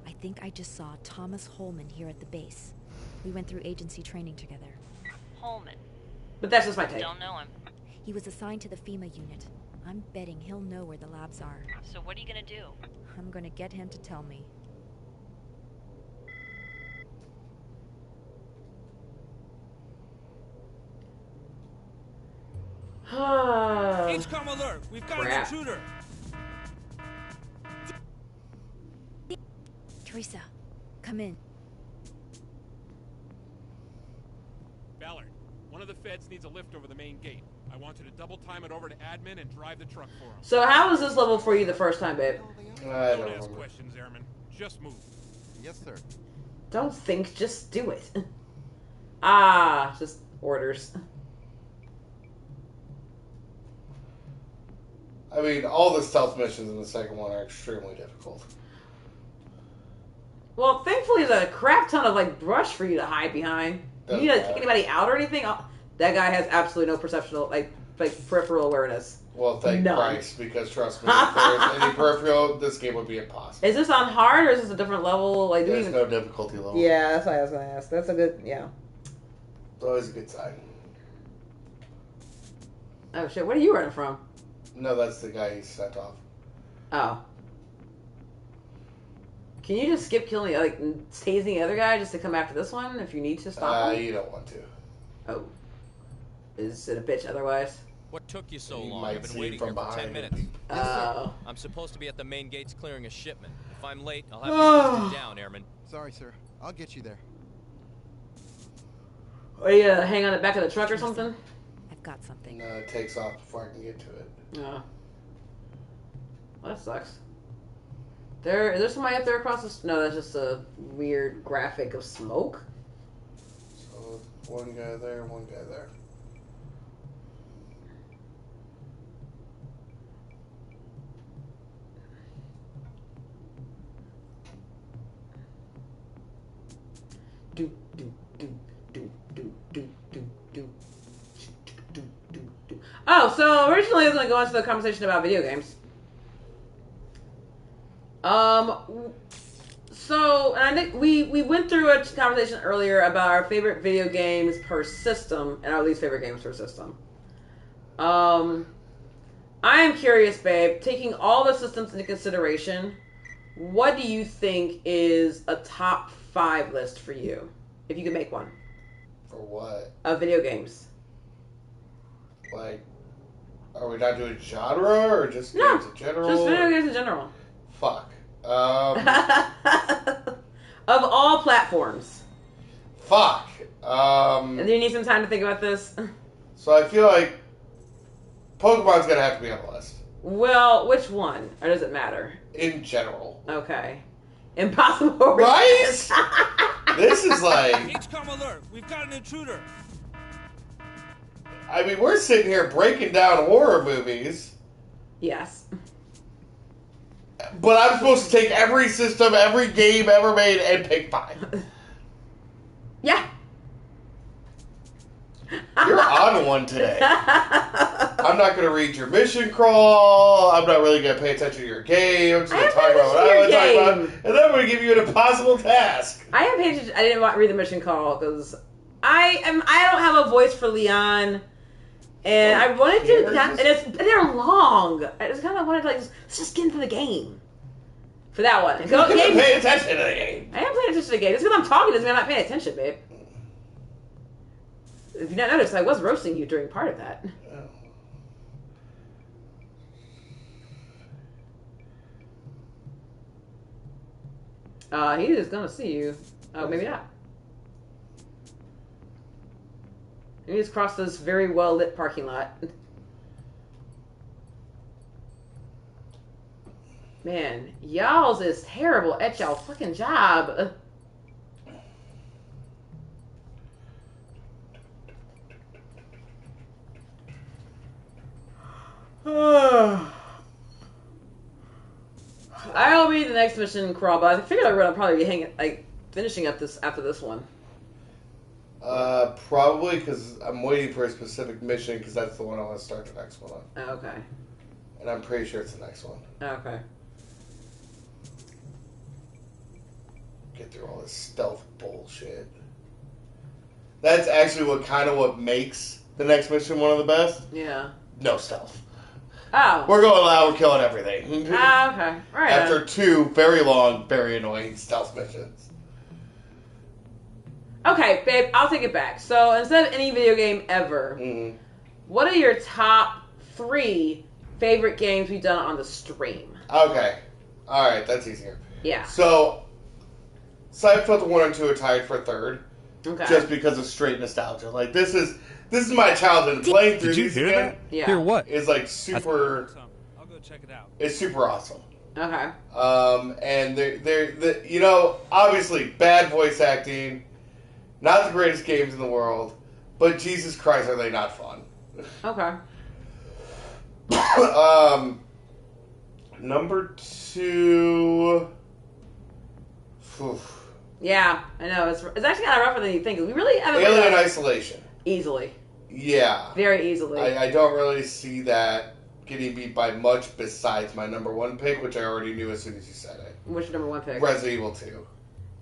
I think I just saw Thomas Holman here at the base. We went through agency training together. Holman. But that's just my take. Don't know him. He was assigned to the FEMA unit. I'm betting he'll know where the labs are. So what are you gonna do? I'm gonna get him to tell me. HCOM alert! We've got Crap. an intruder! Teresa, come in. Ballard, one of the feds needs a lift over the main gate. I want you to double time it over to admin and drive the truck for him. So how was this level for you the first time, babe? I Don't don't ask remember. questions, Airman. Just move. Yes, sir. Don't think, just do it. Just orders. I mean, all the stealth missions in the second one are extremely difficult. Well, thankfully there's a crap ton of brush for you to hide behind. You need to kick anybody out or anything? Oh, that guy has absolutely no perceptual, peripheral awareness. Well, thank None. Christ, because trust me, if there was any peripheral, this game would be impossible. Is this on hard or is this a different level? Do you There's even... no difficulty level. Yeah, that's what I was gonna ask. That's a good, yeah. It's always a good sign. Oh shit, where are you running from? No, that's the guy he sent off. Oh. Can you just skip killing, like, tasing the other guy just to come after this one if you need to stop him? You don't want to. Oh. Is it a bitch otherwise? What took you so You long? might I've been see waiting from here for 10 behind. minutes. Oh. I'm supposed to be at the main gates clearing a shipment. If I'm late, I'll have you busted down, Airman. Sorry, sir. I'll get you there. Are you hang on the back of the truck or something? I've got something. No, it takes off before I can get to it. No. Well, that sucks. Is there somebody up there across the... No, that's just a weird graphic of smoke. So, one guy there, one guy there. Do, do, do, do, do, do, do, do. Oh, so originally I was going to go into the conversation about video games. So, and I think we went through a conversation earlier about our favorite video games per system and our least favorite games per system. I am curious, babe, taking all the systems into consideration, what do you think is a top 5 list for you? If you could make one. For what? Of video games. Like, are we not doing genre or just No, games in general? just video games in general. Fuck. Of all platforms. Fuck. And do you need some time to think about this? So I feel like Pokemon's gonna have to be on the list. Well, which one? Or does it matter? In general. Okay. Impossible. Right? This is like... HCOM alert! We've got an intruder! I mean, we're sitting here breaking down horror movies. Yes. But I'm supposed to take every system, every game ever made, and pick 5. Yeah. You're on one today. I'm not going to read your mission crawl. I'm not really going to pay attention to your game. I'm just going to talk about what I want to talk about. And then I'm going to give you an impossible task. I am paying attention. I didn't want to read the mission call because I don't have a voice for Lian. And I wanted to, and they're long. I just kind of wanted to let's just get into the game. For that one. You're paying attention to the game. I am paying attention to the game. Just because I'm talking doesn't mean I'm not paying attention, babe. If you not noticed, I was roasting you during part of that. He is gonna see you. Oh, maybe not. He just crossed this very well lit parking lot. Man, y'all's is terrible at y'all fucking job. I'll read the next mission crawl, but I figured I would probably be finishing up this after this one. Probably because I'm waiting for a specific mission because that's the one I want to start the next one on. Okay. And I'm pretty sure it's the next one. Okay. Get through all this stealth bullshit. That's actually what makes the next mission one of the best. Yeah. No stealth. Oh. We're going loud, we're killing everything. Okay. Right. After 2 very long, very annoying stealth missions. Okay, babe, I'll take it back. So instead of any video game ever, what are your top 3 favorite games we've done on the stream? Okay. Alright, that's easier. Yeah. So, Syphon Filter 1 and 2 are tied for 3rd. Okay. Just because of straight nostalgia. Like, this is my childhood. Playing through these again. Yeah. Hear what? Is like super... I'll go check it out. It's super awesome. Okay. And they're obviously bad voice acting, not the greatest games in the world, but Jesus Christ, are they not fun? Okay. Number 2. Yeah, I know it's actually kind of rougher than you think. We really haven't. Alien Isolation. Easily. Yeah. Very easily. I don't really see that getting beat by much besides my number 1 pick, which I already knew as soon as you said it. What's your number 1 pick? Resident Evil 2.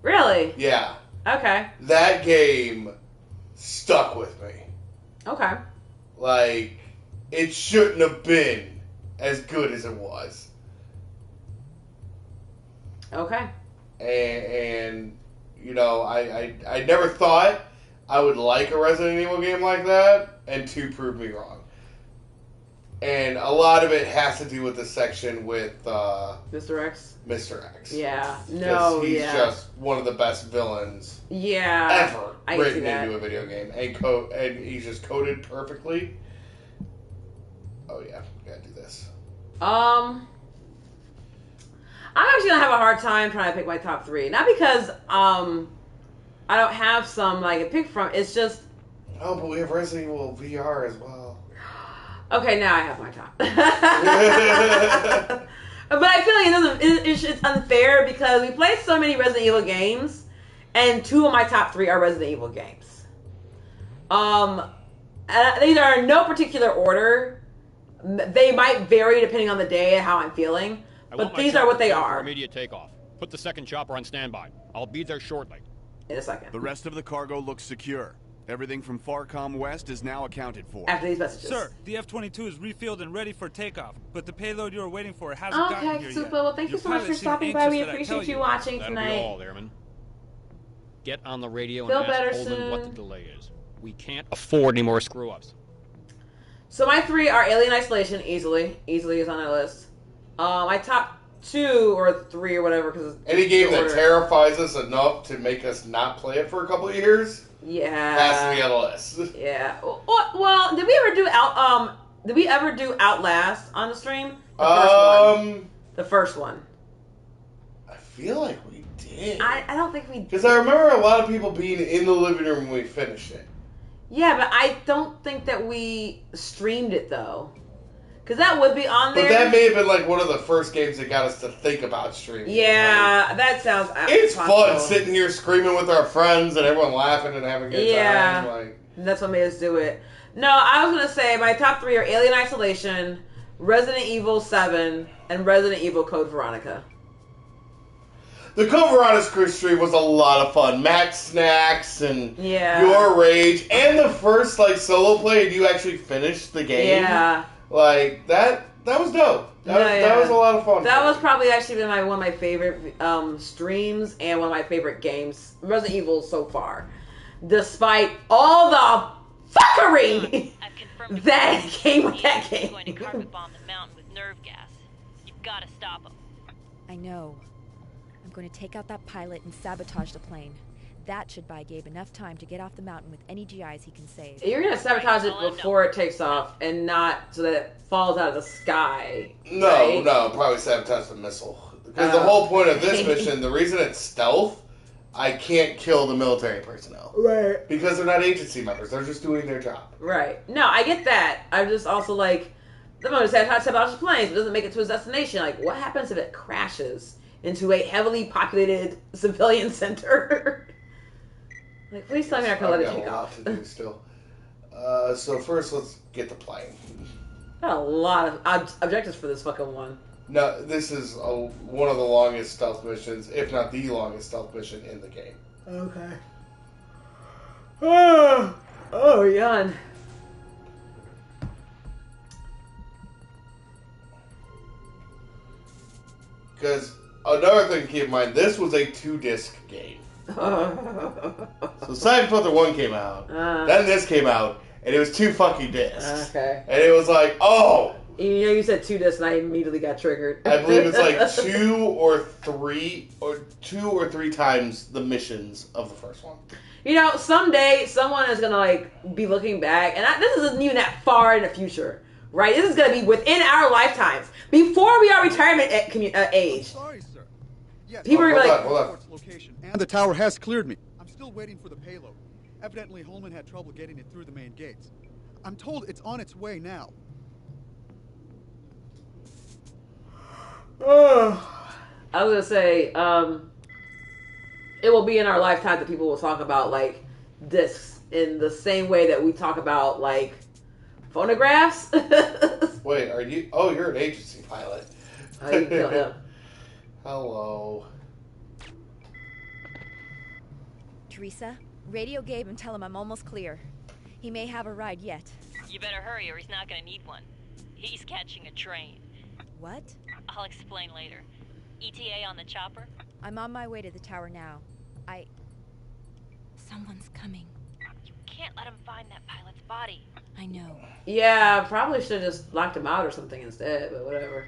Really? Yeah. Okay. That game stuck with me. Okay. Like, it shouldn't have been as good as it was. Okay. And you know, I never thought I would like a Resident Evil game like that, and 2 proved me wrong. And a lot of it has to do with the section with Mr. X. Mr. X. Yeah. No. He's Yeah. just one of the best villains. Yeah. Ever written into a video game, and he's just coded perfectly. Oh yeah, we gotta do this. I'm actually gonna have a hard time trying to pick my top 3. Not because I don't have some like to pick from. It's just. Oh, but we have Resident Evil VR as well. Okay, now I have my top. But I feel like it doesn't. It's unfair because we play so many Resident Evil games, and 2 of my top 3 are Resident Evil games. These are in no particular order. They might vary depending on the day and how I'm feeling, but these are what they are. Immediate takeoff. Put the second chopper on standby. I'll be there shortly. In a second. The rest of the cargo looks secure. Everything from Farcom West is now accounted for. After these messages. Sir, the F-22 is refilled and ready for takeoff, but the payload you were waiting for hasn't gotten here Okay, super. yet. Well, thank you so much for stopping by. We appreciate you watching That'll tonight. be all, Airman. Get on the radio Feel and better ask Holden soon. what the delay is. We can't afford any more screw-ups. So my 3 are Alien Isolation, easily is on that list. My top 2 or 3 or whatever, because any game that terrifies us enough to make us not play it for a couple of years, has to be on the list. Yeah. Well, did we ever do Outlast on the stream? The first one. I feel like we did. I don't think we did. Because I remember a lot of people being in the living room when we finished it. Yeah, but I don't think that we streamed it though. Because that would be on there. But that may have been like one of the first games that got us to think about streaming. Yeah, that sounds It's possible. fun sitting here screaming with our friends and everyone laughing and having a good time. Like, that's what made us do it. No, I was going to say my top 3 are Alien Isolation, Resident Evil 7, and Resident Evil Code Veronica. the Code Veronica stream was a lot of fun. Matt Snacks and Yeah. Your Rage and the first like solo play and you actually finished the game. Yeah. Like that was dope. That was a lot of fun. That was probably actually been one of my favorite streams and one of my favorite games, Resident Evil so far. Despite all the fuckery that came with that game. Going to carpet bomb the mountain with nerve gas. You've got to stop him. I know. I'm going to take out that pilot and sabotage the plane. That should buy Gabe enough time to get off the mountain with any GIs he can save. You're going to sabotage it before it takes off and not so that it falls out of the sky. No, right? probably sabotage the missile. Because the whole point of this mission, the reason it's stealth, I can't kill the military personnel. Right. Because they're not agency members. They're just doing their job. Right. No, I get that. I'm just also like, the motor sabotage the planes, but doesn't make it to its destination. Like, what happens if it crashes into a heavily populated civilian center? Like, please tell me I can let it take off. I've got a lot to do still. So first, let's get the plane. Got a lot of objectives for this fucking one. No, this is one of the longest stealth missions, if not the longest stealth mission in the game. Okay. Oh, yawn. Because another thing to keep in mind, this was a 2-disc game. So Syphon Filter 1 came out, then this came out, and it was 2 fucking discs. Okay. And it was like, oh! You know, you said 2 discs, and I immediately got triggered. I believe it's like 2 or 3 times the missions of the first one. You know, someday someone is gonna like be looking back, and this isn't even that far in the future, right? This is gonna be within our lifetimes, before we are retirement age. Sorry, sir. Yes, People are like, hold on. Location, and the tower has cleared me. I'm still waiting for the payload. Evidently, Holman had trouble getting it through the main gates. I'm told it's on its way now. I was gonna say, it will be in our lifetime that people will talk about like discs in the same way that we talk about like phonographs. Wait, are you? Oh, you're an agency pilot. How you kill him? Hello. Teresa, radio Gabe and tell him I'm almost clear. He may have a ride yet. You better hurry or he's not gonna need one. He's catching a train. What? I'll explain later. ETA on the chopper? I'm on my way to the tower now. Someone's coming. You can't let him find that pilot's body. I know. Yeah, probably should have just locked him out or something instead, but whatever.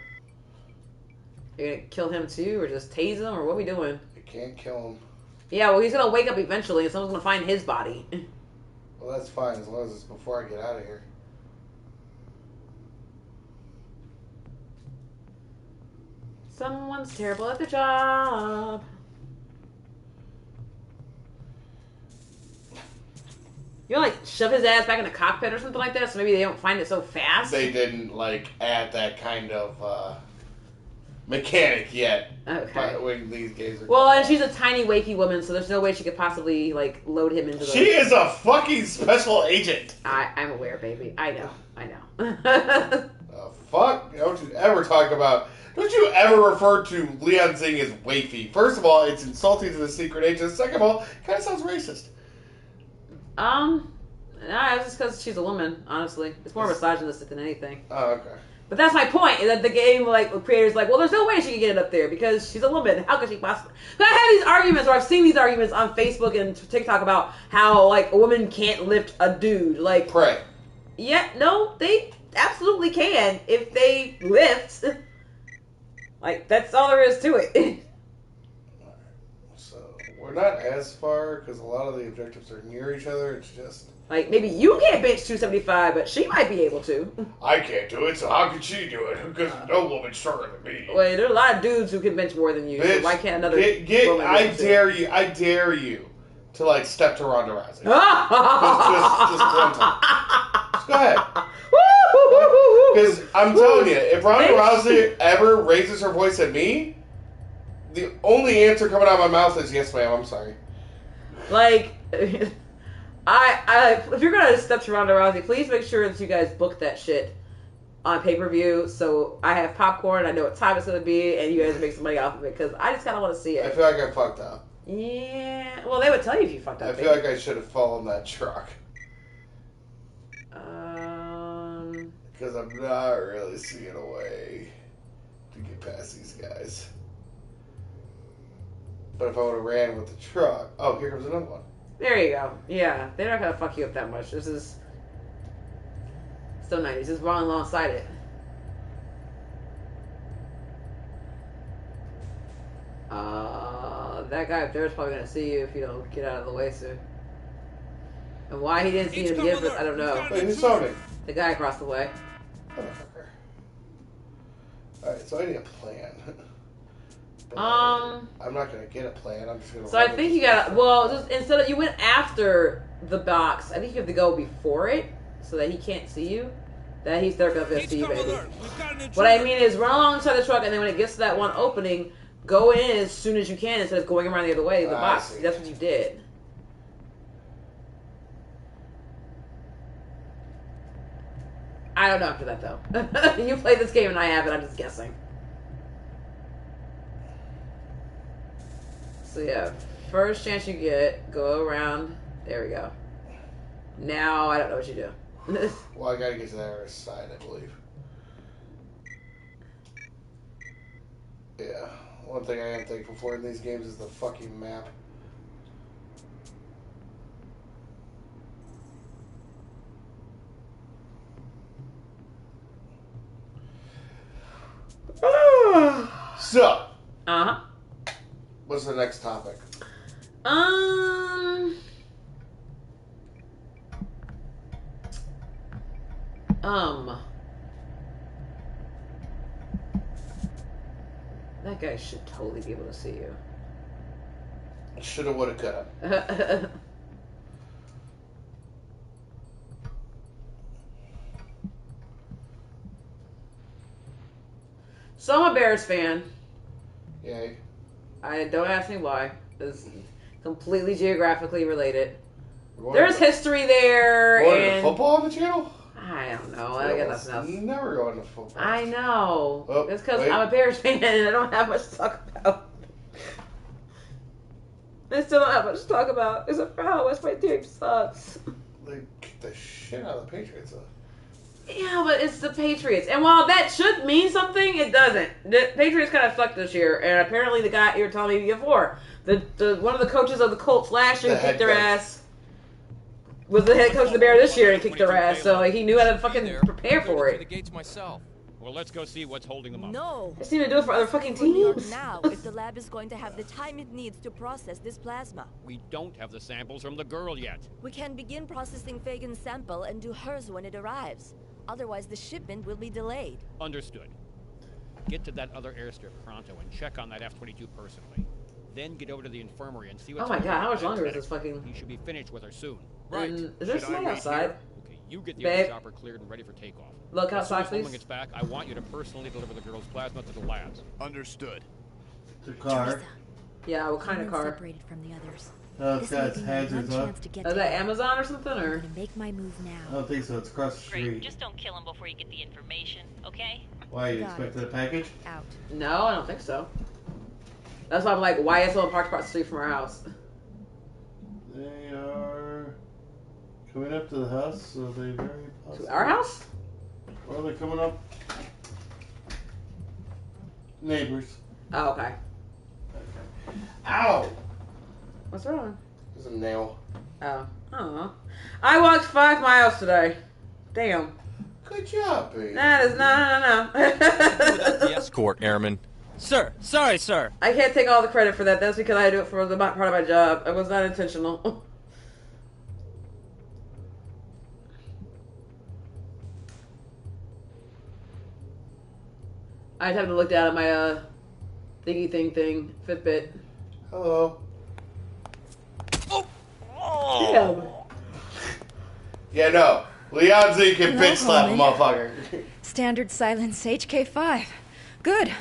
You're gonna kill him too, or just tase him, or what are we doing? You can't kill him. Yeah, well, he's gonna wake up eventually, and someone's gonna find his body. Well, that's fine, as long as it's before I get out of here. Someone's terrible at the job. You know, like, shove his ass back in the cockpit or something like that, so maybe they don't find it so fast? They didn't, like, add that kind of, mechanic yet. Okay. When these games are Well, and she's a tiny, wafy woman, so there's no way she could possibly, like, load him into the... She is a fucking special agent! I'm aware, baby. I know. Fuck? Don't you ever talk about... Don't you ever refer to Lian Xing as wafy? First of all, it's insulting to the secret agent. Second of all, it kind of sounds racist. Nah, it's just because she's a woman, honestly. It's more misogynistic than anything. Oh, okay. But that's my point, is that the game, like, the creators like, well, there's no way she can get it up there because she's a woman. How could she possibly? I have these arguments, or I've seen these arguments on Facebook and TikTok about how, like, a woman can't lift a dude. Like, pray. Yeah, no, they absolutely can if they lift. Like, that's all there is to it. So, we're not as far because a lot of the objectives are near each other. It's just... Like, maybe you can't bench 275, but she might be able to. I can't do it, so how can she do it? Because no woman's stronger than me. Wait, there are a lot of dudes who can bench more than you, so why can't another woman I bench dare you to, like, step to Ronda Rousey. just one time. Just go ahead. Because I'm telling you, if Ronda Rousey ever raises her voice at me, the only answer coming out of my mouth is, yes, ma'am, I'm sorry. Like... if you're gonna step to Ronda Rousey, please make sure that you guys book that shit on pay-per-view. So I have popcorn, I know what time it's gonna be, and you guys make some money off of it because I just kind of want to see it. I feel like I fucked up. Yeah, well, they would tell you if you fucked up. I feel like I should have fallen that truck. Because I'm not really seeing a way to get past these guys. But if I would have ran with the truck, oh, here comes another one. There you go. Yeah, they're not gonna fuck you up that much. This is still 90s. Just running alongside it. That guy up there is probably gonna see you if you don't get out of the way soon. And why he didn't see you to begin with, I don't know. Wait, who saw me? The guy across the way. Motherfucker. Alright, so I need a plan. I'm not gonna get a plan. I'm just gonna. So I think you gotta. Well, just instead of you went after the box, I think you have to go before it so that he can't see you. That he's there gonna see you, baby. What I mean is run alongside the truck, and then when it gets to that one opening, go in as soon as you can instead of going around the other way. The box. That's what you did. I don't know after that though. You played this game and I haven't. I'm just guessing. So yeah, first chance you get, go around. There we go. Now I don't know what you do. Well, I gotta get to the other side, I believe. Yeah, one thing I am thankful for in these games is the fucking map. So. What's the next topic? That guy should totally be able to see you. Shoulda, woulda, coulda. So I'm a Bears fan. Yay. I don't ask me why. It's completely geographically related. There's history there. Going to football on the channel? I don't know. I got nothing else. Never going to football. I know. Oh, it's because I'm a Bears fan and I don't have much to talk about. I still don't have much to talk about. It's a foul. West my team sucks. They kicked the shit out of the Patriots, though. Yeah, but it's the Patriots. And while that should mean something, it doesn't. The Patriots kind of sucked this year. And apparently the guy you were telling me before, the one of the coaches of the Colts last year kicked their ass, was the head coach of the Bears this year and kicked their ass. So like, he knew how to fucking prepare for it. The gates myself. Well, let's go see what's holding them up. No. They seem to do it for other fucking teams. Now, if the lab is going to have the time it needs to process this plasma. We don't have the samples from the girl yet. We can begin processing Fagan's sample and do hers when it arrives. Otherwise, the shipment will be delayed. Understood. Get to that other airstrip pronto and check on that F-22 personally. Then get over to the infirmary and see what's Oh my god, how much longer is medic. this fucking... He should be finished with her soon. Right. Is there Should somebody I wait outside? here? Okay, you get the Babe. other chopper cleared and ready for takeoff. Look As soon outside, as Holman please. gets back, I want you to personally deliver the girl's plasma to the labs. Understood. The car. Yeah, what kind of car? Separated from the others. Oh, it's This got may its be my hazards one on. chance to get Is to that him. Amazon or something, I'm or? gonna make my move I now. don't think so. It's across the Great. street. Just don't kill him before you get the information, okay? Why, you Got expected a package? Out. No, I don't think so. That's why I'm like, why is someone parked across the street from our house? They are coming up to the house, so they very possibly... To our house? Well, they're coming up. Neighbors. Oh, okay. Ow! What's wrong? There's a nail. Oh. I walked 5 miles today. Damn. Good job, babe. That is no. The escort, Airman. Sir, sorry, sir. I can't take all the credit for that. That's because I do it for the part of my job. It was not intentional. I just have to look down at my thingy thing, Fitbit. Hello. Damn. Yeah, no. Leon Z can bitch slap a motherfucker. Standard silence HK5. Good.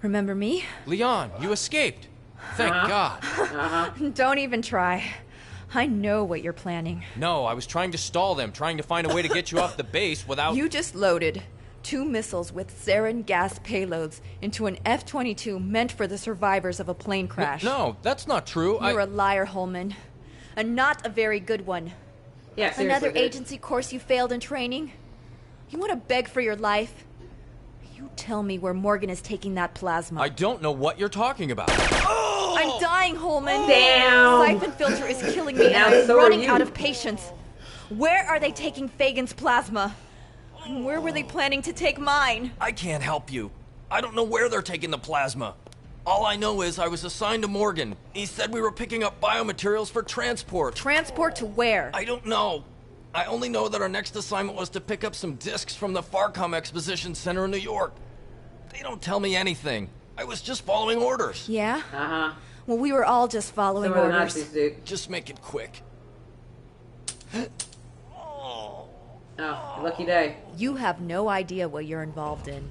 Remember me? Leon, you escaped. Thank God. Don't even try. I know what you're planning. No, I was trying to stall them, trying to find a way to get you off the base without... You just loaded 2 missiles with sarin gas payloads into an F-22 meant for the survivors of a plane crash. No, that's not true. You're a liar, Holman. And not a very good one. Yeah, seriously, Another dude. agency course you failed in training? You want to beg for your life? You tell me where Morgan is taking that plasma. I don't know what you're talking about. I'm dying, Holman. Damn. Syphon Filter is killing me, and Now, I'm so are running you. out of patience. Where are they taking Fagan's plasma? And where were they planning to take mine? I can't help you. I don't know where they're taking the plasma. All I know is I was assigned to Morgan. He said we were picking up biomaterials for transport. Transport to where? I don't know. I only know that our next assignment was to pick up some discs from the Farcom Exposition Center in New York. They don't tell me anything. I was just following orders. Yeah? Uh-huh. Well, we were all just following Some of the orders. Nazis, dude. Just make it quick. Oh, lucky day. You have no idea what you're involved in.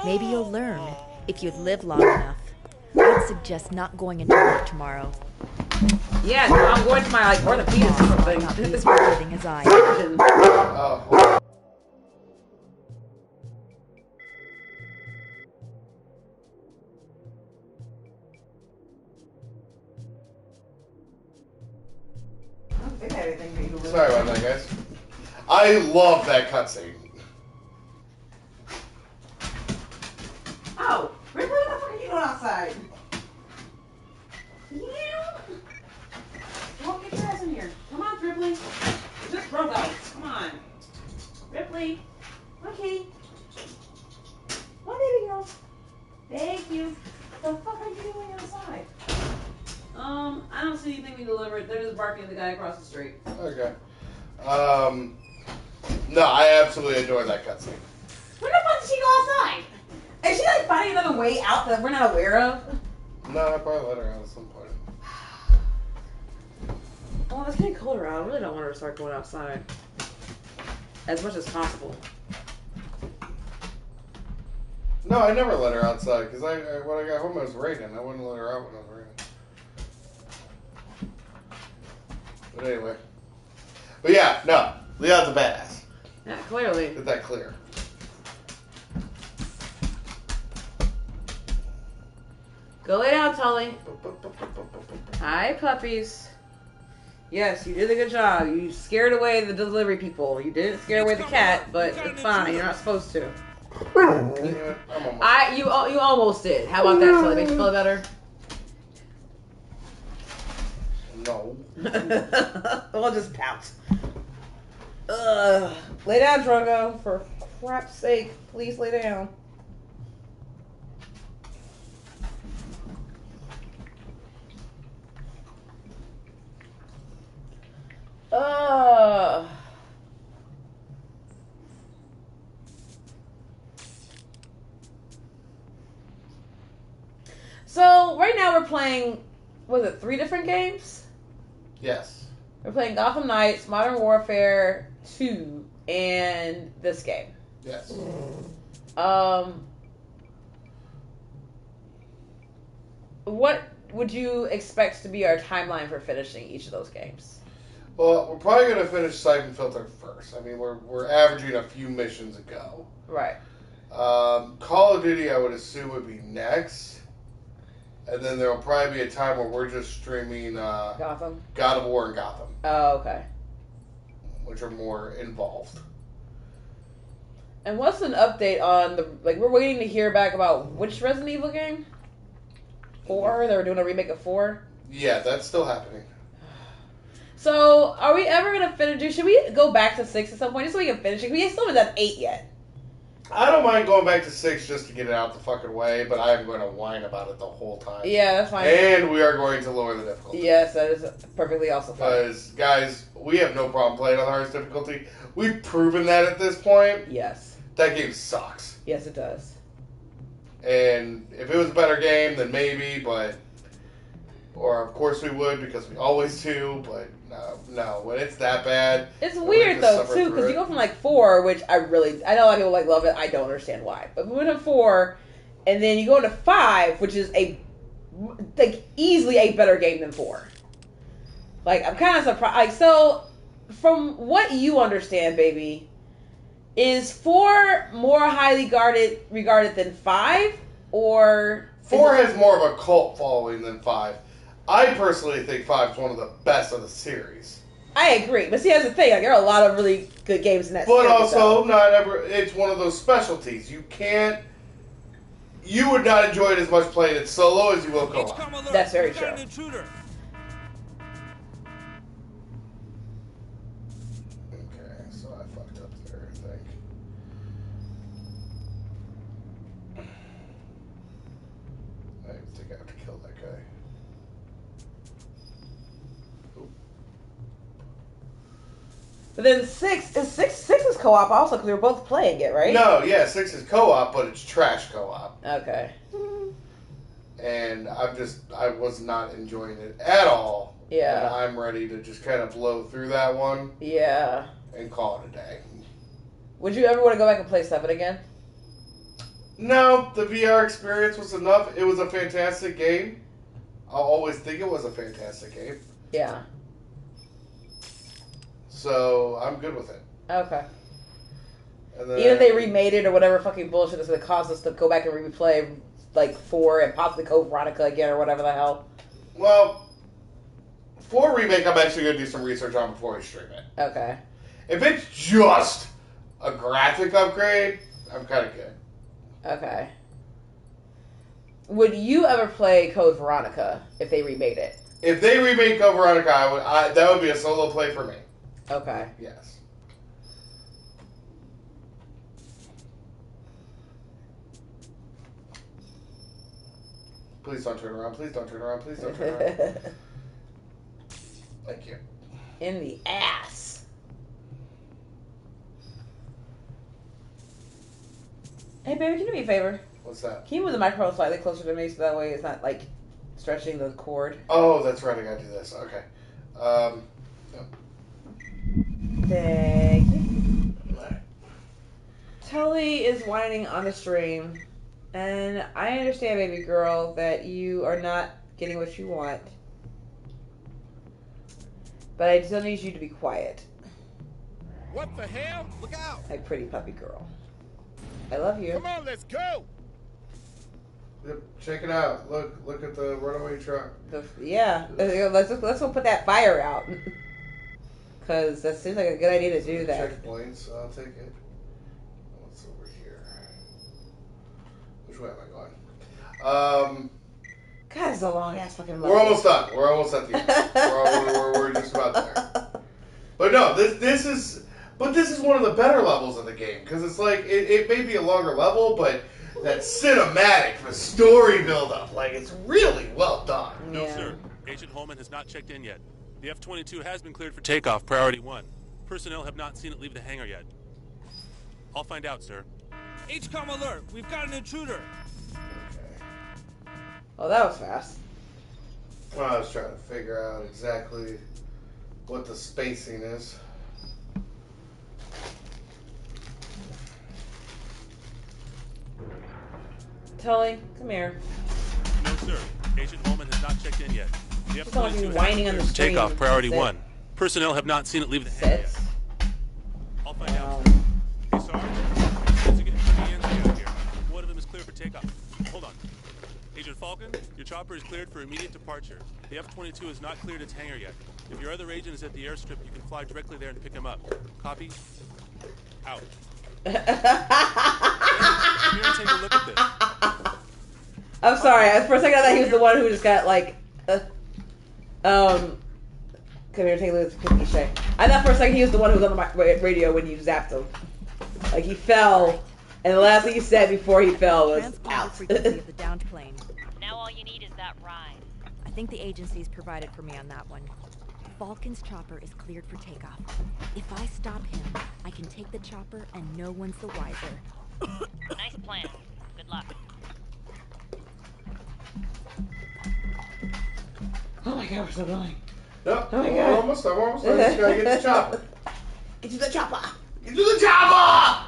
Maybe you'll learn if you'd live long enough. I'd suggest not going into work tomorrow. Yeah, no, I'm going to my like orthopedist or something. Not be as forgiving as I am. Surgeon. Oh. Sorry about that, guys. I love that cutscene. Oh, Ripley, what the fuck are you doing outside? You? Don't get your ass in here. Come on, Ripley. Just broke out. Come on. Ripley. Okay. What, baby girl? Thank you. The fuck are you doing outside? I don't see anything we delivered. They're just barking at the guy across the street. Okay. No, I absolutely adore that cutscene. Where the fuck did she go outside? Is she like finding another way out that we're not aware of? No, I probably let her out at some point. Oh, it's getting colder out. I really don't want her to start going outside. As much as possible. No, I never let her outside because when I got home it was raining. I wouldn't let her out when it was raining. But anyway. But yeah, no. Leon's a badass. Yeah, clearly. Get that clear. Go lay down, Tully. Hi, puppies. Yes, you did a good job. You scared away the delivery people. You didn't scare away the cat, but it's fine. You're not supposed to. You almost did. How about that, Tully? Make you feel better? No. We'll just pout. Lay down, Drogo. For crap's sake, please lay down. So right now we're playing, was it 3 different games? Yes. We're playing Gotham Knights, Modern Warfare 2, and this game. Yes. What would you expect to be our timeline for finishing each of those games? Well, we're probably going to finish Syphon Filter first. I mean, we're averaging a few missions a go. Right. Call of Duty, I would assume, would be next. And then there'll probably be a time where we're just streaming Gotham? God of War and Gotham. Oh, okay. Which are more involved. And what's an update on the... Like, we're waiting to hear back about which Resident Evil game? 4? They were doing a remake of 4? Yeah, that's still happening. So, are we ever going to finish... Should we go back to 6 at some point just so we can finish it? We still haven't done 8 yet. I don't mind going back to 6 just to get it out the fucking way, but I am going to whine about it the whole time. Yeah, that's fine. And we are going to lower the difficulty. Yes, that is perfectly also fine. Because, guys, we have no problem playing on the hardest difficulty. We've proven that at this point. Yes. That game sucks. Yes, it does. And if it was a better game, then maybe, but... Or, of course, we would, because we always do, but no. When it's that bad... It's weird, though, too, because you go from, 4, which I know a lot of people, love it. I don't understand why. But we went to 4, and then you go to 5, which is easily a better game than 4. I'm kind of surprised. So, from what you understand, baby, is 4 more highly regarded than 5, or... 4 has more of a cult following than 5. I personally think 5 is one of the best of the series. I agree, but see, that's the thing. There are a lot of really good games in that series. But also, it's one of those specialties. You would not enjoy it as much playing it solo as you will co-op. That's very true. Okay, so I fucked up there, I think. I think I have to kill that guy. But then 6 is co-op also because we were both playing it, right? No, yeah, 6 is co-op, but it's trash co-op. Okay. And I was not enjoying it at all. Yeah. And I'm ready to just kind of blow through that one. Yeah. And call it a day. Would you ever want to go back and play 7 again? No, the VR experience was enough. It was a fantastic game. I'll always think it was a fantastic game. Yeah. So, I'm good with it. Okay. And then, even if they remade it or whatever fucking bullshit that's going to cause us to go back and replay 4 and possibly Code Veronica again or whatever the hell. Well, 4 remake I'm actually going to do some research on before we stream it. Okay. If it's just a graphic upgrade, I'm kind of good. Okay. Would you ever play Code Veronica if they remade it? If they remake Code Veronica, that would be a solo play for me. Okay. Yes. Please don't turn around. Please don't turn around. Please don't turn around. Thank you. In the ass. Hey, baby, can you do me a favor? What's that? Can you move the microphone slightly closer to me so that way it's not, stretching the cord? Oh, that's right. I gotta do this. Okay. No. Thank you. Tully is whining on the stream, and I understand, baby girl, that you are not getting what you want. But I still need you to be quiet. What the hell? Look out! My pretty puppy girl. I love you. Come on, let's go! Yep, check it out. Look at the runaway truck. Yeah. Let's go put that fire out. Because that seems like a good idea to do that. Checkpoints, I'll take it. What's over here? Which way am I going? God, it's a long ass fucking level. We're almost done. We're almost at the end. we're just about there. But no, this is one of the better levels of the game because it's like it may be a longer level, but that cinematic, the story build-up, like it's really well done. No, sir. Agent Holman has not checked in yet. The F-22 has been cleared for takeoff, priority 1. Personnel have not seen it leave the hangar yet. I'll find out, sir. HCOM alert! We've got an intruder! Oh, that was fast. Well, I was trying to figure out exactly what the spacing is. Tully, come here. No, sir. Agent Holman has not checked in yet. The It's not like F-22 you has whining been on the cleared for screen. takeoff, priority Sit. 1. Personnel have not seen it leave the hangar yet. I'll find out, sir. Hey, Sarge. Once you get the out here, one of them is cleared for takeoff. Hold on. Agent Falcon, your chopper is cleared for immediate departure. The F-22 has not cleared its hangar yet. If your other agent is at the airstrip, you can fly directly there and pick him up. Copy? Out. Come here and take a look at this. I'm sorry. For a second, I thought he was the one who just got like, come here, take a look at the cookie shake. I thought for a second he was the one who was on the radio when you zapped him. Like he fell, and the last thing he said before he fell was out. Frequency of the downed plane. Now all you need is that ride. I think the agency's provided for me on that one. Falcon's chopper is cleared for takeoff. If I stop him, I can take the chopper and no one's the wiser. Nice plan. Good luck. Oh my god, we're still going. Yep. Oh my I'm god. almost. I just gotta get the chopper. Get to the chopper. Get to the chopper!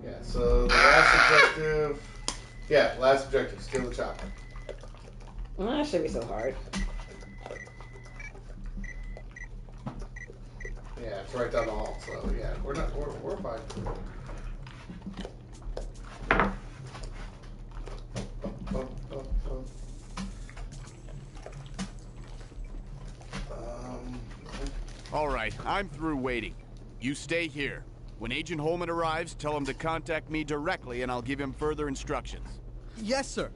Yeah, so the last objective... Yeah, last objective, steal the chopper. Well, that shouldn't be so hard. Yeah, it's right down the hall, so yeah, we're fine. All right, I'm through waiting. You stay here. When Agent Holman arrives, tell him to contact me directly and I'll give him further instructions. Yes, sir.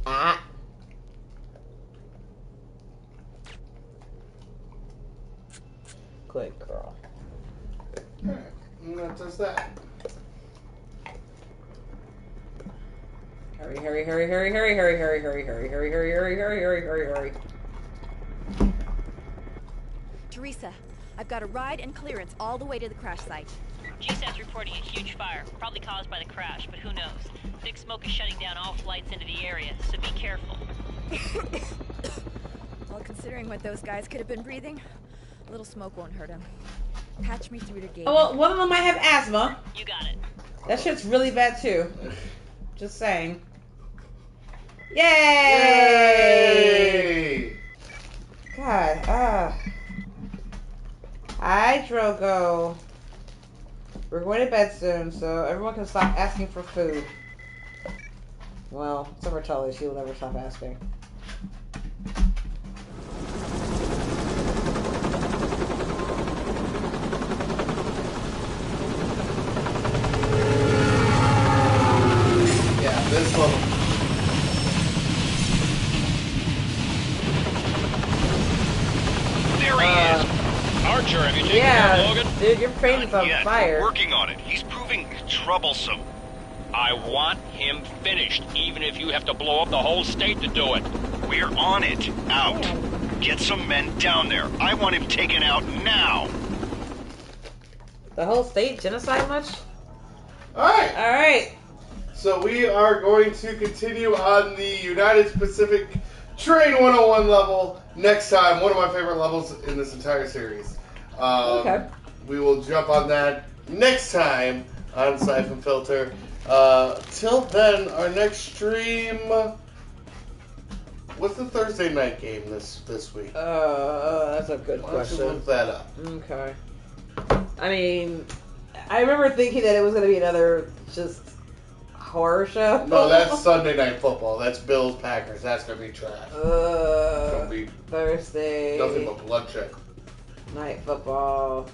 Ah. Good girl. Alright, and that does that. Hurry, hurry, hurry, hurry, hurry, hurry, hurry, hurry, hurry, hurry, hurry, hurry, hurry, hurry, hurry, hurry. Teresa, I've got a ride and clearance all the way to the crash site. GSAT's reporting a huge fire, probably caused by the crash, but who knows? Thick smoke is shutting down all flights into the area, so be careful. Well, considering what those guys could have been breathing, a little smoke won't hurt them. Patch me through to Gabe. Oh, well, one of them might have asthma. You got it. That shit's really bad too. Just saying. Yay! Yay! God, Hi, Drogo. We're going to bed soon, so everyone can stop asking for food. Well, except for Tully, she will never stop asking. Yeah, this level. There he is. Archer, have you taken Yeah, down Logan? dude, your frame's on Yet. fire. We're working on it. He's proving troublesome. I want him finished, even if you have to blow up the whole state to do it. We're on it. Out. Get some men down there. I want him taken out now. The whole state genocide much? Alright. Alright. So we are going to continue on the United Pacific Train 101 level next time. One of my favorite levels in this entire series. Okay. We will jump on that next time on Syphon Filter. Till then, our next stream What's the Thursday night game this week? That's a good Why don't question. you look that up? Okay. I mean, I remember thinking that it was going to be another just horror show. No, that's Sunday Night Football. That's Bills Packers. That's gonna be trash. Gonna be Thursday. nothing but bloodshed. Night football.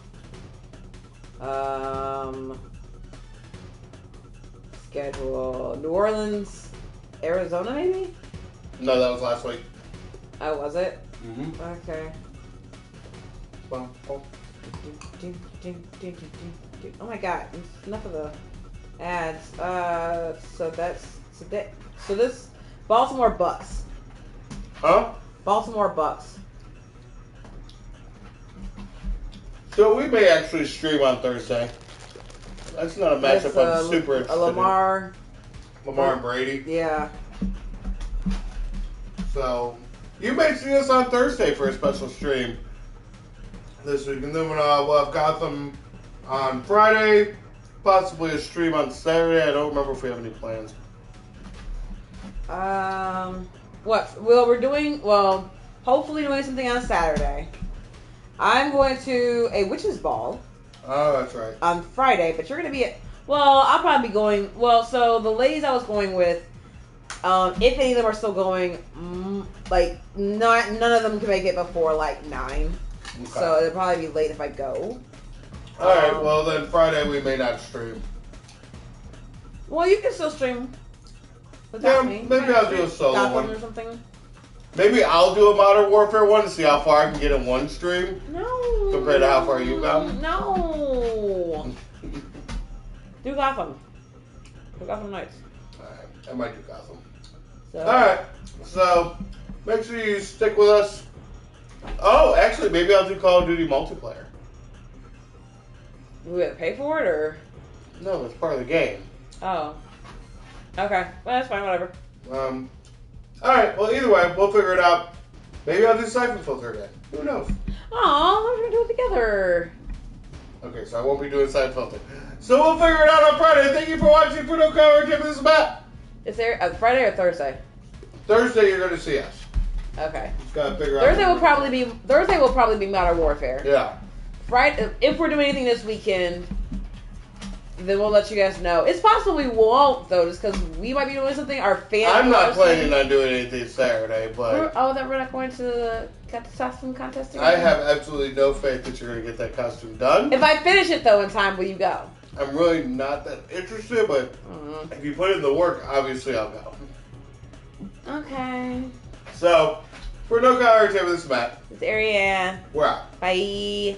Schedule. New Orleans, Arizona, maybe? No, that was last week. Oh, was it? Mm-hmm. Okay. Well, Oh my god, enough of the ads. So this Baltimore Bucks. Huh? Baltimore Bucks. So we may actually stream on Thursday. That's not a matchup I'm super interested Lamar and Brady. Yeah. So you may see us on Thursday for a special stream this week, and then we'll have Gotham on Friday, possibly a stream on Saturday. I don't remember if we have any plans. What? Well, hopefully doing something on Saturday. I'm going to a witch's ball. Oh, that's right. On Friday, but you're going to be at... Well, I'll probably be going... Well, so the ladies I was going with, if any of them are still going, none of them can make it before, 9. Okay. So it'll probably be late if I go. Alright, well then Friday we may not stream. Well, you can still stream without me. Maybe I'll do a solo Gotham one. Or something. Maybe I'll do a Modern Warfare one to see how far I can get in one stream. No. Compared to how far you go. No. Do Gotham. Do Gotham Knights. Alright, I might do Gotham. So. Alright, so make sure you stick with us. Oh, actually, maybe I'll do Call of Duty multiplayer. We have to pay for it, or? No, it's part of the game. Oh. Okay. Well, that's fine. Whatever. Alright, well, either way, we'll figure it out. Maybe I'll do Syphon Filter again. Who knows? Aw, we're going to do it together. Okay, so I won't be doing Syphon Filter. So we'll figure it out on Friday. Thank you for watching. For no cover, this is Matt. Is there Friday or Thursday? Thursday, you're going to see us. Okay. Just gotta figure out. Thursday will probably be Modern Warfare. Yeah. Friday, if we're doing anything this weekend, then we'll let you guys know. It's possible we won't though, just because we might be doing something. Our fans. I'm not planning on doing anything Saturday, but we're not going to the costume contest together? I have absolutely no faith that you're gonna get that costume done. If I finish it though in time, will you go? I'm really not that interested, but if you put in the work, obviously I'll go. Okay. So, for no cover, this is Matt. It's Ariane. We're out. Bye.